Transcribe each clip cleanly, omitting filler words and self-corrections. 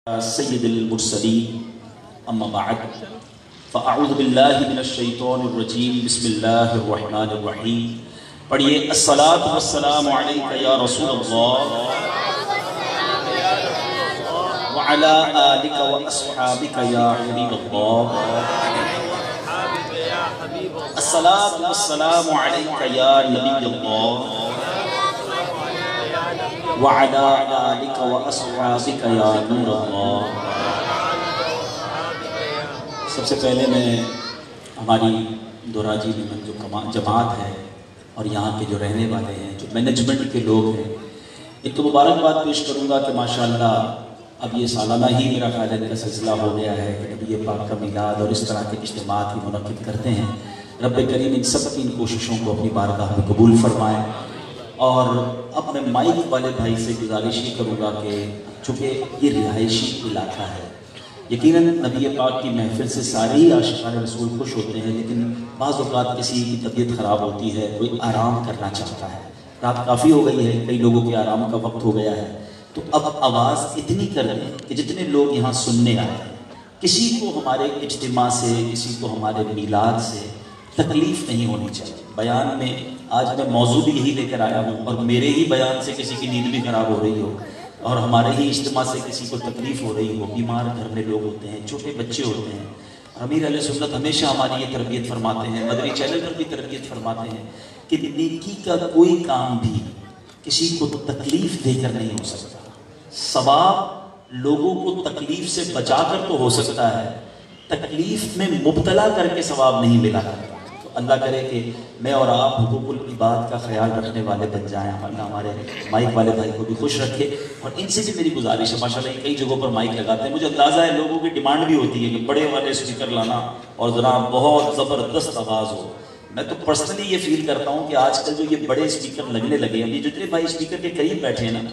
سید المرسلین اما بعد فاعوذ باللہ من الشیطان الرجیم بسم اللہ الرحمن الرحیم. پڑھیے الصلاۃ والسلام علیک یا رسول اللہ وعلی آلک واصحابک یا حبیب اللہ. الصلاۃ والسلام علیک یا نبی اللہ وعلی آلک واصحابک یا نور اللہ. سب سے پہلے میں ہماری دوراجی نمن جو جماعت ہے اور یہاں کے جو رہنے والے ہیں، جو مینجمنٹ کے لوگ ہیں، ایک تو مبارکباد پیش کروں گا کہ ماشاءاللہ اب یہ سالانہ ہی میرا خیال ہے کا سلسلہ ہو گیا ہے کہ نبی پاک کا میلاد اور اس طرح کے اجتماعات ہی منعقد کرتے ہیں. رب کریم ان سب کی ان کوششوں کو اپنی بارگاہ میں قبول فرمائے. اور اب میں مائک والے بھائی سے گزارش ہی کروں گا کہ چونکہ یہ رہائشی علاقہ ہے، یقیناً نبی پاک کی محفل سے سارے ہی عاشقان رسول خوش ہوتے ہیں، لیکن بعض اوقات کسی کی طبیعت خراب ہوتی ہے، کوئی آرام کرنا چاہتا ہے. رات کافی ہو گئی ہے، کئی لوگوں کے آرام کا وقت ہو گیا ہے، تو اب آواز اتنی کر دیں کہ جتنے لوگ یہاں سننے آئے ہیں، کسی کو ہمارے اجتماع سے، کسی کو ہمارے میلاد سے تکلیف نہیں ہونی چاہیے. بیان میں آج میں موضوع بھی یہی لے کر آیا ہوں، اور میرے ہی بیان سے کسی کی نیند بھی خراب ہو رہی ہو اور ہمارے ہی اجتماع سے کسی کو تکلیف ہو رہی ہو، بیمار گھر میں لوگ ہوتے ہیں، چھوٹے بچے ہوتے ہیں. امیر علیہ سنت ہمیشہ ہماری یہ تربیت فرماتے ہیں، مدنی چینل پر بھی تربیت فرماتے ہیں کہ نیکی کا کوئی کام بھی کسی کو تکلیف دے کر نہیں ہو سکتا. ثواب لوگوں کو تکلیف سے بچا کر تو ہو سکتا ہے، تکلیف میں مبتلا کر کے ثواب نہیں ملا کرتا. تو اللہ کرے کہ میں اور آپ حقوق العباد کا خیال رکھنے والے بن جائیں. اللہ ہمارے مائک والے بھائی کو بھی خوش رکھے. اور ان سے بھی میری گزارش ہے، ماشاءاللہ کئی جگہوں پر مائک لگاتے ہیں، مجھے اندازہ ہے لوگوں کی ڈیمانڈ بھی ہوتی ہے کہ بڑے والے اسپیکر لانا اور ذرا بہت زبردست آواز ہو. میں تو پرسنلی یہ فیل کرتا ہوں کہ آج کل جو یہ بڑے اسپیکر لگنے لگے ہیں، یہ جتنے بھائی اسپیکر کے قریب بیٹھے ہیں نا،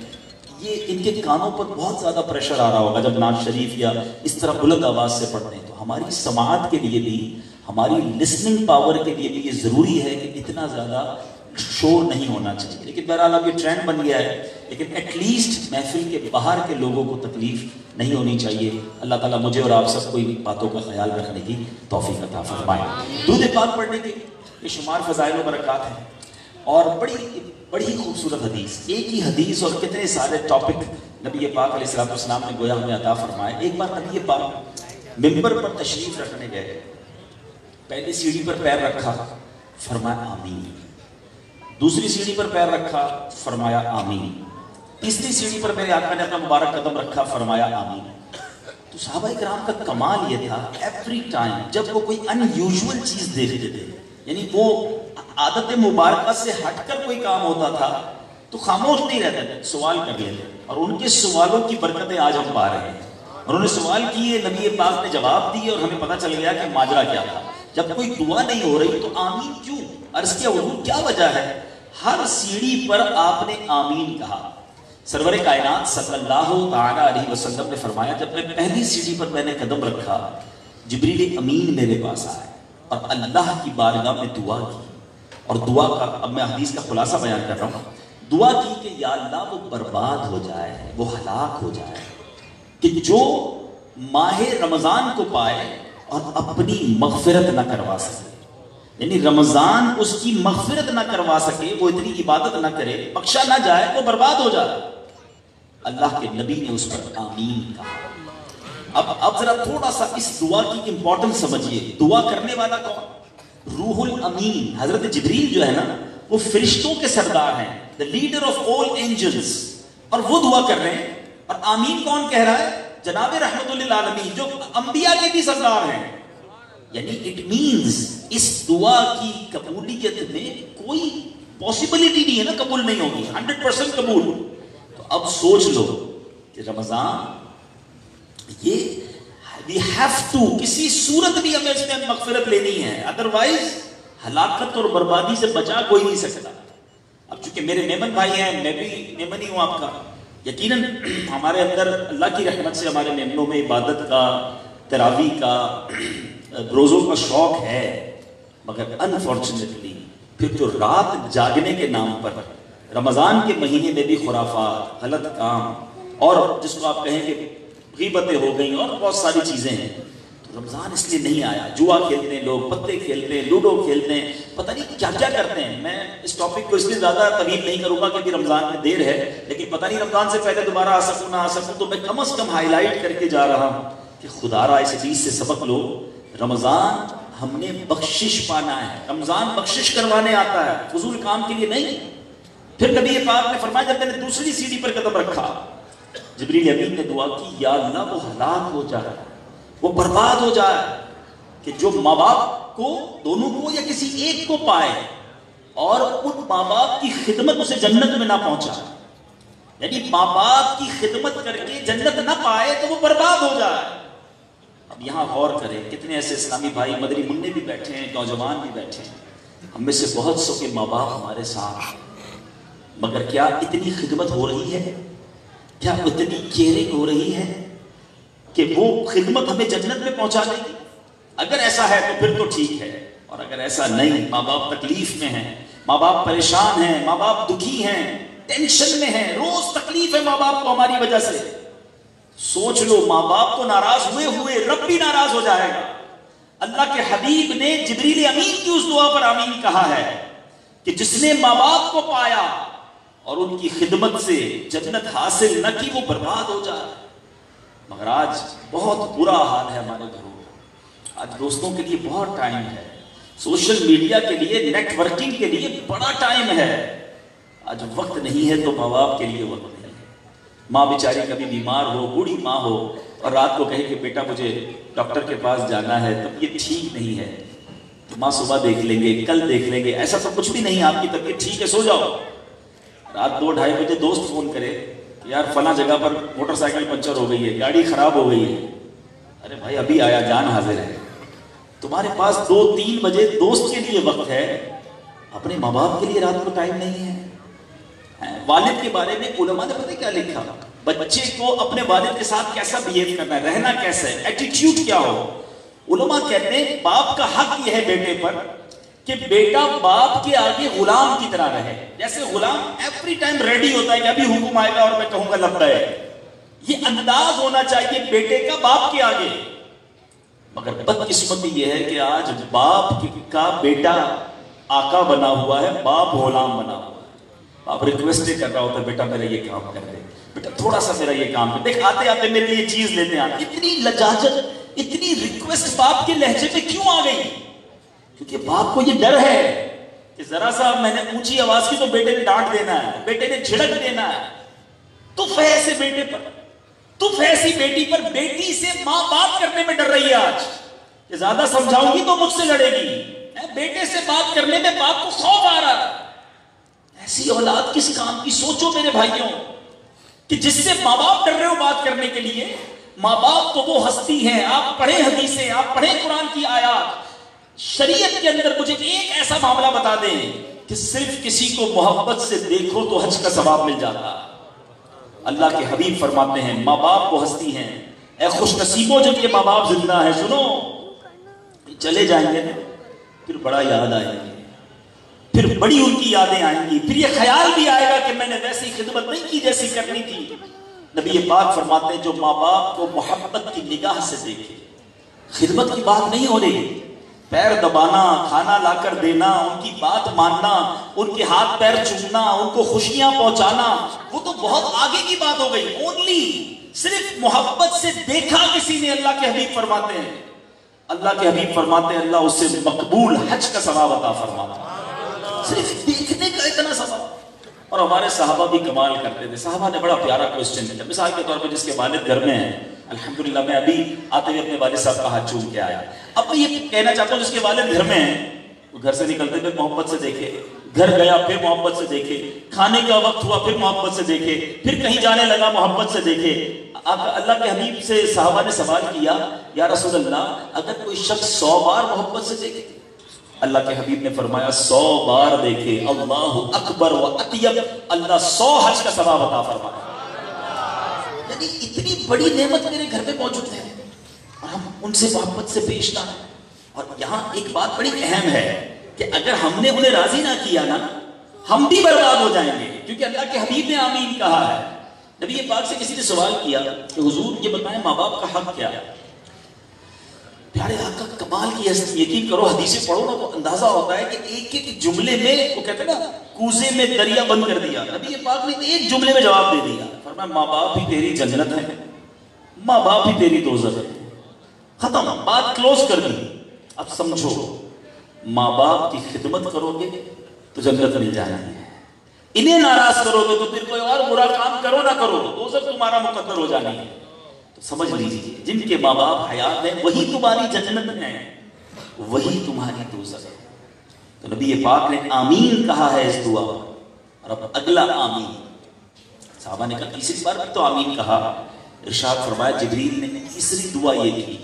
یہ ان کے کانوں پر بہت زیادہ پریشر آ رہا ہوگا جب نعت شریف یا اس طرح بلند آواز سے پڑھتے ہیں. تو ہماری سماعت کے لیے بھی، ہماری لسننگ پاور کے لیے بھی یہ ضروری ہے کہ اتنا زیادہ شور نہیں ہونا چاہیے. لیکن بہرحال اب یہ ٹرینڈ بن گیا ہے، لیکن ایٹ لیسٹ محفل کے باہر کے لوگوں کو تکلیف نہیں ہونی چاہیے. اللہ تعالیٰ مجھے اور آپ سب کو ان باتوں کا خیال رکھنے کی توفیق عطا فرمائے. درود پاک پڑھنے کے یہ شمار فضائل و برکات ہیں، اور بڑی خوبصورت حدیث، ایک ہی حدیث اور کتنے سارے ٹاپک نبی پاک علیہ السلام نے گویا ہمیں عطا فرمائے. ایک بار نبی پاک ممبر پر تشریف رکھنے گئے، پہلی سیڑھی پر پیر رکھا، فرمایا آمین. دوسری سیڑھی پر پیر رکھا، فرمایا آمین. تیسری سیڑھی پر میرے آقا نے اپنا مبارک قدم رکھا، فرمایا آمین. تو صحابہ کرام کا کمال یہ تھا، ایوری ٹائم جب وہ کوئی ان یوزول چیز دیکھتے تھے، یعنی وہ عادت مبارکہ سے ہٹ کر کوئی کام ہوتا تھا تو خاموش نہیں رہتے تھے، سوال کر لیتے. اور ان کے سوالوں کی برکتیں آج ہم پا رہے ہیں. انہوں نے سوال کیے، نبی پاک نے جواب دیے، اور ہمیں پتہ چل گیا کہ ماجرا کیا تھا. جب کوئی دعا نہیں ہو رہی تو آمین کیوں؟ عرض کیا حضور کیا وجہ ہے؟ ہر سیڑھی پر آپ نے آمین کہا. سرور کائنات صلی اللہ تعالی علیہ وسلم نے فرمایا، جب میں پہلی سیڑھی پر میں نے قدم رکھا، جبریل امین میرے پاس آئے اور اللہ کی بارگاہ میں دعا کی. اور دعا کا، اب میں حدیث کا خلاصہ بیان کر رہا ہوں، دعا کی کہ یا اللہ وہ برباد ہو جائے، وہ ہلاک ہو جائے، کہ جو ماہ رمضان کو پائے اور اپنی مغفرت نہ کروا سکے. یعنی رمضان اس کی مغفرت نہ کروا سکے، وہ اتنی عبادت نہ کرے، بخشا نہ جائے، وہ برباد ہو جائے. اللہ کے نبی نے اس پر آمین کہا. اب ذرا تھوڑا سا اس دعا کی امپورٹنس سمجھیے. دعا کرنے والا کون؟ روح الامین. حضرت جبریل جو ہے نا، وہ فرشتوں کے سردار ہیں، the leader of all angels، اور وہ دعا کر رہے ہیں. اور آمین کون کہہ رہا ہے؟ جناب رحمت للعالمین، جو انبیاء کے بھی سردار ہیں. یعنی اٹ مینز اس دعا کی قبولیت میں کوئی پاسبلٹی نہیں ہے نا قبول نہیں ہوگی، 100% قبول. تو اب سوچ لو کہ رمضان یہ we have to کسی صورت بھی ہمیں اس میں مغفرت لینی ہے، ادروائز ہلاکت اور بربادی سے بچا کوئی نہیں سکتا. اب چونکہ میرے میمن بھائی ہیں، میں بھی میمن ہی ہوں آپ کا، یقیناً ہمارے اندر اللہ کی رحمت سے ہمارے میمنوں میں عبادت کا، تراویح کا، روزوں کا شوق ہے. مگر انفارچونیٹلی پھر جو رات جاگنے کے نام پر رمضان کے مہینے میں بھی خرافات، غلط کام، اور جس کو آپ کہیں کہ غیبتیں ہو گئیں اور بہت ساری چیزیں ہیں. تو رمضان اس لیے نہیں آیا. جوا کھیلتے ہیں لوگ, پتے کھیلتے ہیں, لوڈو کھیلتے ہیں, پتہ نہیں کیا کیا کرتے ہیں. میں اس ٹاپک کو اس لیے زیادہ طویل نہیں کروں گا کیونکہ رمضان میں دیر ہے, لیکن پتہ نہیں رمضان سے پہلے دوبارہ آ سکوں نہ آ سکوں, تو میں کم از کم ہائی لائٹ کر کے جا رہا ہوں کہ خدا را اس حدیث سے سبق لو. رمضان ہم نے بخشش پانا ہے, رمضان بخشش کروانے آتا ہے, فضول کام کے لیے نہیں. پھر نبی پاک نے فرمایا جب میں نے دوسری سیڑھی پر قدم رکھا, جبریل امین نے دعا کی, یا اللہ وہ ہلاک ہو جائے, وہ برباد ہو جائے, کہ جو ماں باپ کو, دونوں کو یا کسی ایک کو پائے اور ان ماں باپ کی خدمت اسے جنت میں نہ پہنچا. یعنی ماں باپ کی خدمت کر کے جنت نہ پائے تو وہ برباد ہو جائے. اب یہاں غور کریں, کتنے ایسے اسلامی بھائی مدری منع بھی بیٹھے ہیں, نوجوان بھی بیٹھے ہیں, ہم میں سے بہت سو کے ماں باپ ہمارے ساتھ ہیں, مگر کیا اتنی خدمت ہو رہی ہے, کیا اتنی کیئرنگ ہو رہی ہے کہ وہ خدمت ہمیں جنت میں پہنچا دے گی؟ اگر ایسا ہے تو پھر تو ٹھیک ہے, اور اگر ایسا نہیں, ماں باپ تکلیف میں ہیں, ماں باپ پریشان ہیں, ماں باپ دکھی ہیں, ٹینشن میں ہیں, روز تکلیف ہے ماں باپ کو ہماری وجہ سے, سوچ لو ماں باپ کو ناراض ہوئے ہوئے رب بھی ناراض ہو جائے گا. اللہ کے حبیب نے جبریل امین کی اس دعا پر آمین کہا ہے کہ جس نے ماں باپ کو پایا اور ان کی خدمت سے جنت حاصل نہ کی وہ برباد ہو جائے. مگر آج بہت برا حال ہے ہمارے گھروں کا. آج دوستوں کے لیے بہت ٹائم ہے, سوشل میڈیا کے لیے, نیٹ ورکنگ کے لیے بڑا ٹائم ہے. آج وقت نہیں ہے تو ماں باپ کے لیے وقت نہیں ہے. ماں بیچاری کبھی بیمار ہو, بوڑھی ماں ہو, اور رات کو کہے کہ بیٹا مجھے ڈاکٹر کے پاس جانا ہے, تب یہ ٹھیک نہیں ہے. تو ماں صبح دیکھ لیں گے, کل دیکھ لیں گے, ایسا تو کچھ بھی نہیں, آپ کی طبیعت ٹھیک ہے, سو جاؤ. رات 2-2:30 بجے دوست فون کرے یار فلاں جگہ پر موٹر سائیکل پنچر ہو گئی ہے, گاڑی خراب ہو گئی ہے. ارے بھائی ابھی آیا, جان حاضر ہے. تمہارے پاس 2-3 بجے دوست کے لیے وقت ہے, اپنے ماں باپ کے لیے رات کو ٹائم نہیں ہے. والد کے بارے میں علماء نے پتہ کیا لکھا, بچے کو اپنے والد کے ساتھ کیسا بہیو کرنا ہے, رہنا کیسا ہے, ایٹیٹیوڈ کیا ہو. علماء کہتے ہیں باپ کا حق یہ ہے بیٹے پر کہ بیٹا باپ کے آگے غلام کی طرح رہے. جیسے غلام ایوری ٹائم ریڈی ہوتا ہے کہ ابھی حکم آئے گا اور میں کہوں گا لبیک, یہ انداز ہونا چاہیے بیٹے کا باپ کے آگے. مگر بدقسمتی یہ ہے کہ آج باپ کا بیٹا آقا بنا ہوا ہے, باپ غلام بنا ہوا ہے. باپ ریکویسٹ کر رہا ہوتا ہے بیٹا میرا یہ کام کر دے, بیٹا تھوڑا سا میرا یہ کام کر, دیکھ آتے آتے میرے لیے چیز لیتے آتے. اتنی لجاجت, اتنی ریکویسٹ باپ کے لہجے میں کیوں آ گئی؟ کیونکہ باپ کو یہ ڈر ہے کہ ذرا سا میں نے اونچی آواز کی تو بیٹے نے ڈانٹ دینا ہے, بیٹے نے جھڑک دینا ہے. تف ہے ایسے بیٹے پر, تف ہے ایسی بیٹی پر. بیٹی سے ماں بات کرنے میں ڈر رہی ہے آج کہ زیادہ سمجھاؤں گی تو مجھ سے لڑے گی. بیٹے سے بات کرنے میں باپ کو خوف آ رہا ہے. ایسی اولاد کس کام کی؟ سوچو میرے بھائیوں کہ جس سے ماں باپ ڈر رہے ہو بات کرنے کے لیے. ماں باپ تو وہ ہستی ہیں, آپ پڑھیں حدیثیں, آپ پڑھیں قرآن کی آیات. شریعت کے اندر مجھے ایک ایسا معاملہ بتا دیں کہ صرف کسی کو محبت سے دیکھو تو حج کا ثواب مل جاتا. اللہ کے حبیب فرماتے ہیں ماں باپ وہ ہستی ہیں, اے خوش نصیبوں جن کے ماں باپ زندہ ہیں. سنو, چلے جائیں گے نا پھر بڑا یاد آئے گی, پھر بڑی ان کی یادیں آئیں گی, پھر یہ خیال بھی آئے گا کہ میں نے ویسی خدمت نہیں کی جیسی کرنی تھی. نبی پاک فرماتے ہیں جو ماں باپ کو محبت کی نگاہ سے دیکھے, خدمت کی بات نہیں ہو رہی, پیر دبانا, کھانا لا کر دینا, ان کی بات ماننا, ان کے ہاتھ پیر چومنا, ان کو خوشیاں پہنچانا, وہ تو بہت آگے کی بات ہو گئی. اونلی صرف محبت سے دیکھا کسی نے, اللہ کے حبیب فرماتے ہیں, اللہ کے حبیب فرماتے ہیں اللہ اسے مقبول حج کا ثواب عطا فرماتا ہے. صرف دیکھنے کا اتنا ثواب. اور ہمارے صحابہ بھی کمال کرتے تھے. صحابہ نے بڑا پیارا کوسچن کیا, مثال کے طور پر جس کے والد گھر میں ہیں, الحمدللہ میں ابھی آتے ہوئے اپنے والد صاحب کا ہاتھ چوم کے آیا. اب میں یہ کہنا چاہتا ہوں جس کے والد گھر میں ہیں, وہ گھر سے نکلتے پھر محبت سے دیکھے, گھر گیا پھر محبت سے دیکھے, کھانے کا وقت ہوا پھر محبت سے دیکھے, پھر کہیں جانے لگا محبت سے دیکھے. اللہ کے حبیب سے صحابہ نے سوال کیا یا رسول اللہ اگر کوئی شخص 100 بار محبت سے دیکھے, اللہ کے حبیب نے فرمایا 100 بار دیکھے, اللہ اکبر و اطیب, اللہ 100 حج کا ثواب عطا فرمایا. یعنی اتنی بڑی نعمت میرے گھر میں موجود ہے اور ہم ان سے محبت سے پیش نہ ہیں. اور یہاں ایک بات بڑی اہم ہے کہ اگر ہم نے انہیں راضی نہ کیا نا, ہم بھی برباد ہو جائیں گے. کیونکہ اللہ کے حبیب نے آمین کہا ہے نبی پاک سے کسی نے سوال کیا کہ حضور یہ بتائیں ماں باپ کا حق کیا ہے؟ پیارے آقا کمال کی یقین کرو حدیثیں پڑھو نا تو اندازہ ہوتا ہے کہ ایک ایک جملے میں وہ کہتے ہیں نا کوزے میں دریا بند کر دیا، نبی پاک نے ایک جملے میں جواب دے دیا، فرمایا ماں باپ ہی تیری جنت ہے، ماں باپ ہی تیری دوزخ ہے، ختم، بات کلوز کر دی۔ اب سمجھو ماں باپ کی خدمت کرو گے تو جنت مل جانا ہے، انہیں ناراض کرو گے تو پھر کوئی اور برا کام کرو نہ کرو دوزخ تمہارا مقدر ہو جانی ہے۔ تو سمجھ لیجیے جن کے ماں باپ حیات ہیں وہی تمہاری جنت ہے، وہی تمہاری دوزخ ہے۔ تو نبی پاک نے آمین کہا ہے اس دعا اور اب اگلا آمین، صحابہ نے کہا تیسری بار بھی تو آمین کہا، ارشاد فرمایا جبریل نے تیسری دعا یہ کی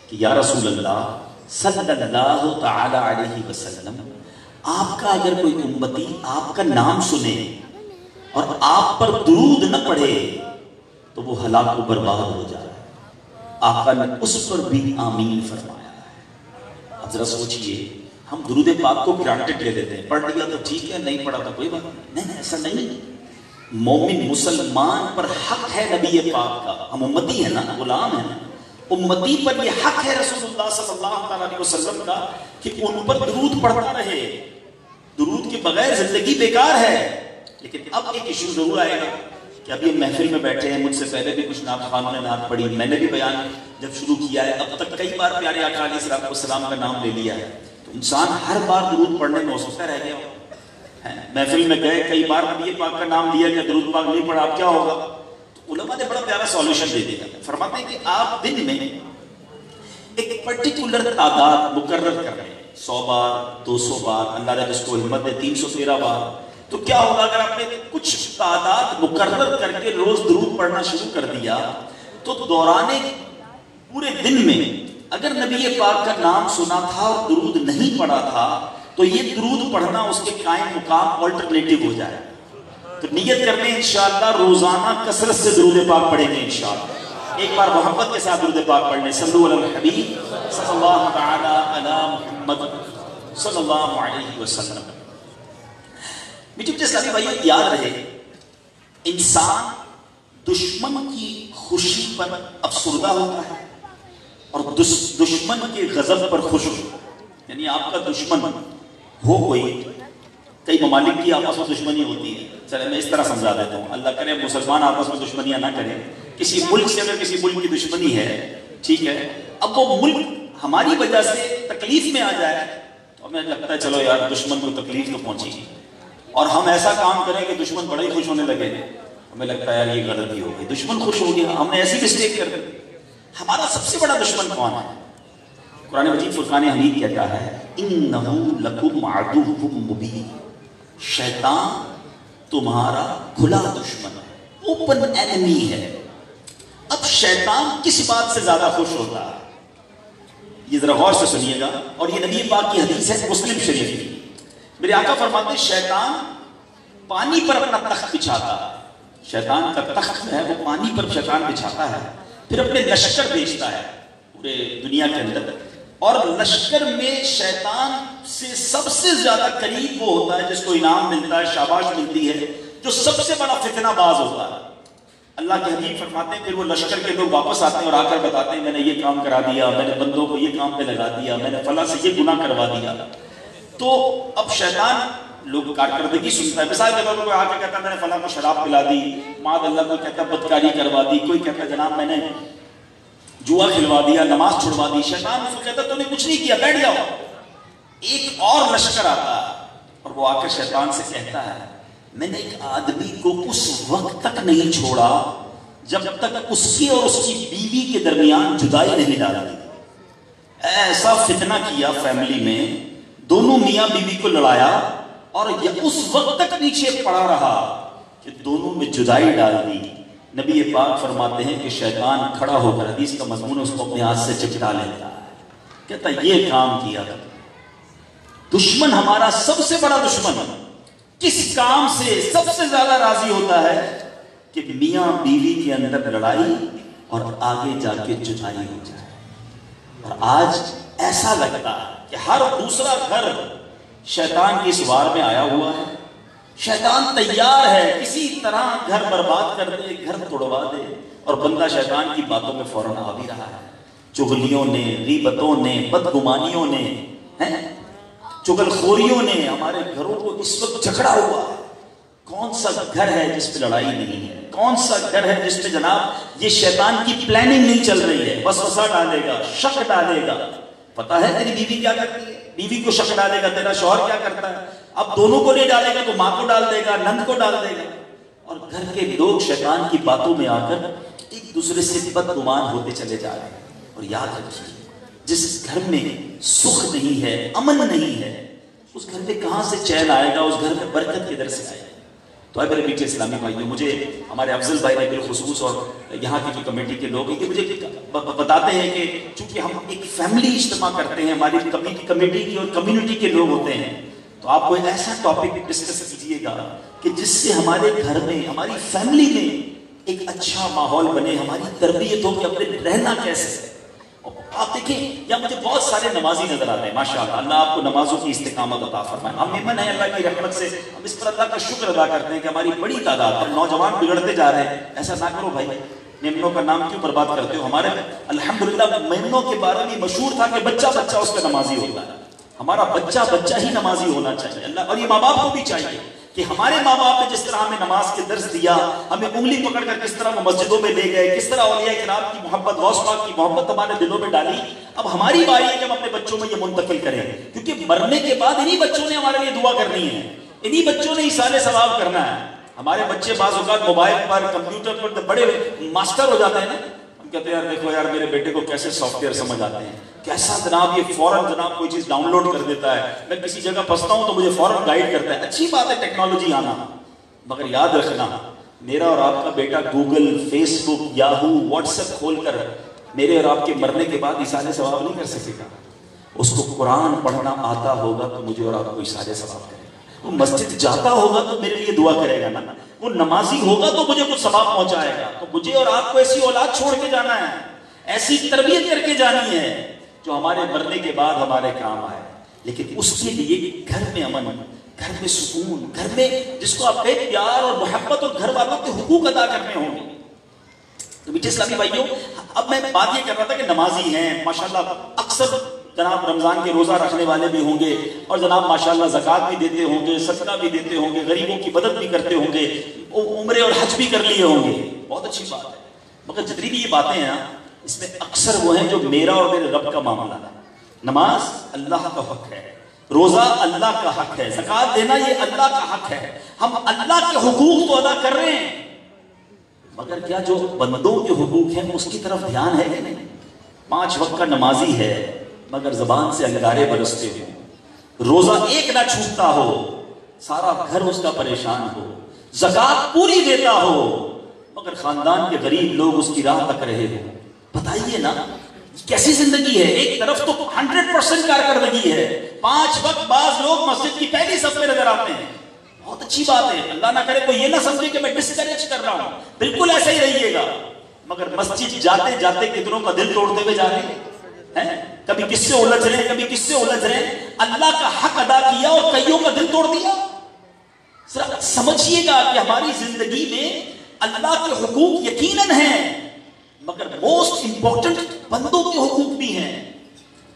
کہ یا رسول اللہ صلی اللہ تعالی علیہ وسلم، آپ کا اگر کوئی امتی آپ کا نام سنے اور آپ پر درود نہ پڑھے تو وہ ہلاک و برباد ہو جائے۔ آقا نے اس پر بھی آمین فرمایا ہے۔ اب ذرا سوچئے ہم درود پاک کو گرانٹڈ لے لیتے ہیں، پڑھ لیا تو ٹھیک ہے، نہیں پڑھا تو کوئی بات نہیں، ایسا نہیں۔ مومن مسلمان پر حق ہے نبی پاک کا، ہم امتی ہیں نا، غلام ہیں نا، امتی پر یہ حق ہے رسول اللہ صلی اللہ علیہ وسلم کا کہ ان پر درود پڑھتا رہے، درود کے بغیر زندگی بیکار ہے۔ لیکن اب ایک ایشو ضرور آئے گا کہ ابھی ہم محفل میں بیٹھے ہیں، مجھ سے پہلے بھی کچھ نعت خوانوں نے نعت پڑھی، میں نے بھی بیان جب شروع کیا ہے اب تک کئی بار پیارے آقا علیہ السلام کا نام لے لیا ہے، تو انسان ہر بار درود پڑھنے میں ہو سکتا رہ گیا ہو، محفل میں گئے کئی بار نبی پاک کا نام لیا کہ درود پاک نہیں پڑھا اب کیا ہوگا؟ تو علماء نے بڑا پیارا سولوشن دے دیا، فرماتے ہیں کہ آپ دن میں ایک پرٹیکولر تعداد مقرر کر رہے ہیں، 100 بار 200 بار، اللہ نے جس کو ہمت دے 313 بار، تو کیا ہوگا اگر آپ نے کچھ تعداد مقرر کر کے روز درود پڑھنا شروع کر دیا تو دوران پورے دن میں اگر نبی پاک کا نام سنا تھا اور درود نہیں پڑھا تھا تو یہ درود پڑھنا اس کے قائم مقام آلٹرنیٹو ہو جائے۔ تو نیت کرنے انشاءاللہ روزانہ کثرت سے درود پاک پڑھیں گے انشاءاللہ۔ ایک بار محبت کے ساتھ درود پاک پڑھنے، صلو علی الحبیب صلی اللہ تعالی علی محمد صلی اللہ علیہ وسلم۔ مجھے اسلامی بھائیوں یاد رہے، انسان دشمن کی خوشی پر افسردہ ہوتا ہے اور دشمن کے غضب پر خوش ہوتا ہے۔ یعنی آپ کا دشمن ہو کوئی، کئی ممالک کی آپس میں دشمنی ہوتی ہے، چلے میں اس طرح سمجھا دیتا ہوں، اللہ کرے مسلمان آپس میں دشمنیاں نہ کریں، کسی ملک سے اگر کسی ملک کی دشمنی ہے، ٹھیک ہے، اب وہ ملک ہماری وجہ سے تکلیف میں آ جائے تو ہمیں لگتا ہے چلو یار دشمن کو تکلیف تو پہنچی، اور ہم ایسا کام کریں کہ دشمن بڑا ہی خوش ہونے لگے، ہمیں لگتا ہے یار یہ غلطی ہو گئی، دشمن خوش ہو گیا، ہم نے ایسی مسٹیک کر دی۔ ہمارا سب سے بڑا دشمن کون ہے؟ قرآن مجید فرقان حمید کہتا ہے انہو لکم عدو مبین، شیطان تمہارا کھلا دشمن ہے، اوپن اینمی ہے۔ اب شیطان کس بات سے زیادہ خوش ہوتا ہے؟ یہ ذرا غور سے سنیے گا، اور یہ نبی پاک کی حدیث ہے مسلم شریف کی۔ میرے آقا فرماتے ہیں شیطان پانی پر اپنا تخت بچھاتا ہے، شیطان کا تخت ہے وہ پانی پر شیطان بچھاتا ہے، پھر اپنے لشکر بھیجتا ہے پورے دنیا کے اندر، اور لشکر میں شیطان سے سب سے زیادہ قریب وہ ہوتا ہے جس کو انعام ملتا ہے، شاباش ملتی ہے، جو سب سے بڑا فتنہ باز ہوتا ہے۔ اللہ کے حبیب فرماتے ہیں پھر وہ لشکر کے لوگ واپس آتے ہیں اور آ کر بتاتے ہیں میں نے یہ کام کرا دیا، میں نے بندوں کو یہ کام پہ لگا دیا، میں نے فلاں سے یہ گناہ کروا دیا۔ تو اب شیطان لوگ کارکردگی سنتا ہے، مثال کے طور پر کوئی آ کے کہتا ہے میں نے فلاں کو شراب پلا دی، معاذ اللہ، کوئی کہتا ہے بدکاری کروا دی، کوئی کہتا ہے جناب میں نے جوا کھلوا دیا، نماز چھڑوا دی۔ شیطان اس کو کہتا ہے تو نے کچھ نہیں کیا، بیٹھ جاؤ۔ ایک اور لشکر آتا ہے اور وہ آ کر شیطان سے کہتا ہے میں نے ایک آدمی کو اس وقت تک نہیں چھوڑا جب تک اس کی اور اس کی بیوی کے درمیان جدائی نہیں ڈالا دی۔ ایسا فتنہ کیا فیملی میں، دونوں میاں بیوی کو لڑایا اور اس وقت تک پیچھے پڑا رہا کہ دونوں میں جدائی ڈال دی۔ نبی پاک فرماتے ہیں کہ شیطان کھڑا ہو کر، حدیث کا مضمون اس کو اپنے ہاتھ سے چپٹا لیتا ہے، کہتا ہے یہ کام کیا۔ دشمن ہمارا سب سے بڑا دشمن کس کام سے سب سے زیادہ راضی ہوتا ہے کہ میاں بیوی کے اندر لڑائی اور آگے جا کے جدائی ہو جائے۔ اور آج ایسا لگتا ہے کہ ہر دوسرا گھر شیطان کی اس وار میں آیا ہوا ہے، شیطان تیار ہے کسی طرح گھر برباد کر دے، گھر توڑوا دے، اور بندہ شیطان کی باتوں میں فوراً آ بھی رہا ہے۔ چغلیوں نے، غیبتوں نے، بدگمانیوں نے، چغل خوریوں نے ہمارے گھروں کو اس وقت جکڑا ہوا ہے۔ کون سا گھر ہے جس پہ لڑائی نہیں ہے؟ کون سا گھر ہے جس پہ جناب یہ شیطان کی پلاننگ نہیں چل رہی ہے؟ وسوسہ ڈالے گا، شک ڈالے گا۔ پتا ہے تیری بیوی کیا کرتی ہے؟ بیوی کو شک ڈالے گا، تیرا شوہر کیا کرتا ہے؟ اب دونوں کو نہیں ڈالے گا تو ماں کو ڈال دے گا، نند کو ڈال دے گا، اور گھر کے لوگ شیطان کی باتوں میں آ کر ایک دوسرے سے بدگمان ہوتے چلے جا رہے ہیں۔ اور یاد رکھیے، جس گھر میں سکھ نہیں ہے، امن نہیں ہے، اس گھر میں کہاں سے چین آئے گا؟ اس گھر میں برکت کدھر سے آئے گا؟ تو اے میرے میٹھے اسلامی بھائیوں، مجھے ہمارے افضل بھائی نے بالخصوص اور یہاں کی جو کمیٹی کے لوگ ہیں کہ مجھے بتاتے ہیں کہ چونکہ ہم ایک فیملی اجتماع کرتے ہیں، ہماری کمیٹی کی اور کمیونٹی کے لوگ ہوتے ہیں، تو آپ کو ایسا ٹاپک ڈسکس کیجیے گا کہ جس سے ہمارے گھر میں، ہماری فیملی میں ایک اچھا ماحول بنے، ہماری تربیت ہو کہ اپنے رہنا کیسے ہے۔ آپ دیکھیں یا مجھے بہت سارے نمازی نظر آتے ہیں، ماشاءاللہ، اللہ آپ کو نمازوں کی استقامت عطا فرمائے۔ ہم ممن ہیں اللہ کی رحمت سے، ہم اس پر اللہ کا شکر ادا کرتے ہیں کہ ہماری بڑی تعداد پر نوجوان بگڑتے جا رہے ہیں۔ ایسا نہ کرو بھائی، ممنوں کا نام کیوں برباد کرتے ہو؟ ہمارے الحمدللہ ممنوں کے بارے میں مشہور تھا کہ بچہ بچہ اس کا نمازی ہوتا ہے۔ ہمارا بچہ بچہ ہی نمازی ہونا چاہیے اللہ، اور یہ ماں باپ کو بھی چاہیے کہ ہمارے ماں باپ نے جس طرح ہمیں نماز کے درس دیا، ہمیں انگلی پکڑ کر کس طرح وہ مسجدوں میں لے گئے، کس طرح اولیاء کرام کی محبت، غوث پاک کی محبت ہمارے دلوں میں ڈالی، اب ہماری باری ہے کہ ہم اپنے بچوں میں یہ منتقل کریں، کیونکہ مرنے کے بعد انہی بچوں نے ہمارے لیے دعا کرنی ہے، انہی بچوں نے ایصال ثواب کرنا ہے۔ ہمارے بچے بعض اوقات موبائل پر، کمپیوٹر پر بڑے ماسٹر ہو جاتے ہیں نا، ہم کہتے ہیں یار دیکھو یار میرے بیٹے کو کیسے سافٹ ویئر سمجھ آتے ہیں، کیسا جناب یہ فوراً جناب کوئی چیز ڈاؤن لوڈ کر دیتا ہے، میں کسی جگہ پھنستا ہوں تو مجھے فوراً گائیڈ کرتا ہے۔ اچھی بات ہے ٹیکنالوجی آنا، مگر یاد رکھنا میرا اور آپ کا بیٹا گوگل، فیس بک، یاہو، واٹس ایپ کھول کر میرے اور آپ کے مرنے کے بعد ایصال ثواب نہیں کر سکے گا۔ اس کو قرآن پڑھنا آتا ہوگا تو مجھے اور آپ کو ایصال ثواب کرے گا، وہ مسجد جاتا ہوگا تو میرے لیے دعا کرے گا نا، وہ نمازی ہوگا تو مجھے کچھ ثواب پہنچائے گا۔ تو مجھے اور آپ کو ایسی اولاد چھوڑ کے جانا ہے، ایسی تربیت کر کے جانی ہے جو ہمارے مرنے کے بعد ہمارے کام آئے، لیکن اس کے لیے گھر میں امن، گھر میں سکون، گھر میں جس کو آپ کہتے پیار اور محبت، اور گھر والوں کے حقوق ادا کرنے ہوں گے۔ تو میٹھے اسلامی بھائیوں، اب میں بات یہ کر رہا تھا کہ نمازی ہیں ماشاءاللہ، اکثر جناب رمضان کے روزہ رکھنے والے بھی ہوں گے، اور جناب ماشاءاللہ زکوٰۃ بھی دیتے ہوں گے، صدقہ بھی دیتے ہوں گے، غریبوں کی مدد بھی کرتے ہوں گے، عمرے اور حج بھی کر لیے ہوں گے، بہت اچھی بات ہے۔ مگر جتنی بھی یہ باتیں ہیں اس میں اکثر وہ ہیں جو میرا اور میرے رب کا معاملہ ہے۔ نماز اللہ کا حق ہے، روزہ اللہ کا حق ہے، زکوٰۃ دینا یہ اللہ کا حق ہے، ہم اللہ کے حقوق تو ادا کر رہے ہیں، مگر کیا جو بندوں کے حقوق ہیں اس کی طرف دھیان ہے کہ نہیں؟ 5 وقت کا نمازی ہے مگر زبان سے انگارے برستے ہو، روزہ ایک نہ چھوٹتا ہو، سارا گھر اس کا پریشان ہو، زکوٰۃ پوری دیتا ہو مگر خاندان کے غریب لوگ اس کی راہ تک رہے ہو، بتائیے نا کیسی زندگی ہے؟ ایک طرف تو 100% کارکردگی ہے، 5 وقت بعض لوگ مسجد کی پہلی صف میں نظر آتے ہیں، بہت اچھی بات ہے، اللہ نہ کرے تو یہ نہ سمجھے کہ میں ڈسکریج کر رہا ہوں، بالکل ایسا ہی رہیے گا، مگر مسجد جاتے جاتے کتنوں کا دل توڑتے ہوئے جا رہے ہیں، کبھی کس سے الجھ رہے ہیں، کبھی کس سے الجھ رہے ہیں، اللہ کا حق ادا کیا اور کئیوں کا دل توڑ دیا۔ سمجھیے گا کہ ہماری زندگی میں اللہ کے حقوق یقیناً ہیں مگر موسٹ امپورٹنٹ بندوں کے حقوق بھی ہیں۔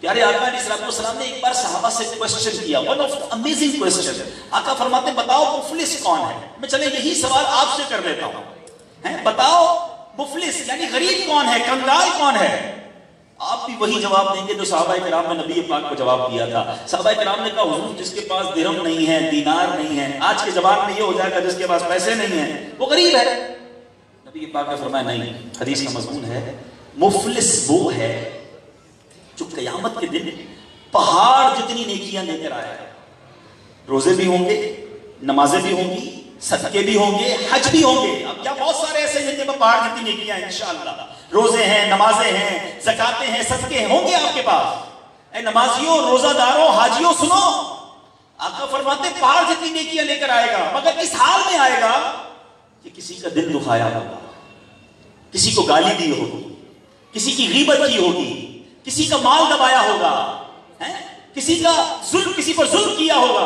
پیارے آقا علیہ السلام نے ایک بار صحابہ سے کوشچن کیا، one of the amazing question. آقا فرماتے بتاؤ مفلس کون ہے؟ میں چلے یہی سوال آپ سے کر لیتا ہوں، بتاؤ مفلس یعنی غریب کون ہے، کنگال کون ہے؟ آپ بھی وہی جواب دیں گے جو صحابہ کرام نے نبی پاک کو جواب دیا تھا۔ صحابہ کرام نے کہا حضور جس کے پاس درہم نہیں ہے، دینار نہیں ہے، آج کے زبان میں یہ ہو جائے گا جس کے پاس پیسے نہیں ہیں وہ غریب ہے۔ نبی پاک نے فرمایا نہیں، حدیث کا مضمون ہے مفلس وہ ہے جو قیامت کے دن پہاڑ جتنی نیکیاں لے کر آیا ہے، روزے بھی ہوں گے، نمازیں بھی ہوں گی، صدقے بھی ہوں گے، حج بھی ہوں گے۔ اب کیا بہت سارے ایسے ہیں جن کے پہاڑ جتنی نیکیاں ہیں، انشاءاللہ روزے ہیں، نمازیں ہیں، زکاتیں ہیں، صدقے ہیں، ہوں گے آپ کے پاس۔ اے نمازیوں، روزہ داروں، حاجیوں سنو، آقا فرماتے پہاڑ جتنی نیکیاں لے کر آئے گا مگر اس حال میں آئے گا کہ کسی کا دل دکھایا ہوگا، کسی کو گالی دی ہوگی، کسی کی غیبت کی ہوگی، کسی کا مال دبایا ہوگا، کسی کا ظلم، کسی پر ظلم کیا ہوگا۔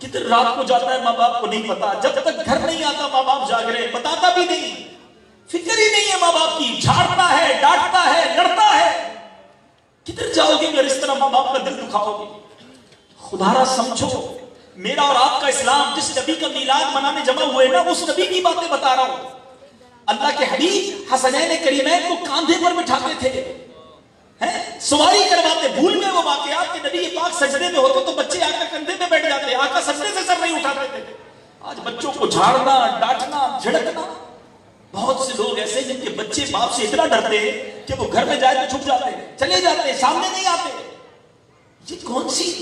کدھر رات کو جاتا ہے ماں باپ کو نہیں پتا، جب تک گھر نہیں آتا ماں باپ جاگ رہے، بتاتا بھی نہیں، فکر ہی نہیں ہے ماں باپ کی، جھاڑتا ہے، ڈانٹتا ہے، لڑتا ہے. کدھر جاؤ گے اگر اس طرح ماں باپ کا دل دکھاؤ گے؟ خدا را سمجھو، میرا اور آپ کا اسلام جس نبی کا میلاد منانے جمع ہوئے نا، اس نبی کی باتیں بتا رہا ہوں. اللہ کے حبیب حسنین کریمین کو کاندھے پر بٹھاتے تھے، سواری کرواتے. بھول میں وہ واقعات کہ نبی پاک سجدے میں ہوتے تو بچے آ کر کندھے پہ بیٹھ جاتے، آقا سجدے سے سر نہیں اٹھاتے تھے. آج بچوں کو جھاڑنا، ڈانٹنا، جھڑکنا. بہت سے لوگ ایسے جن کے بچے باپ سے اتنا ڈرتے ہیں کہ وہ گھر میں جائے تو چھپ جاتے ہیں، چلے جاتے ہیں، سامنے نہیں آتے. یہ کون سی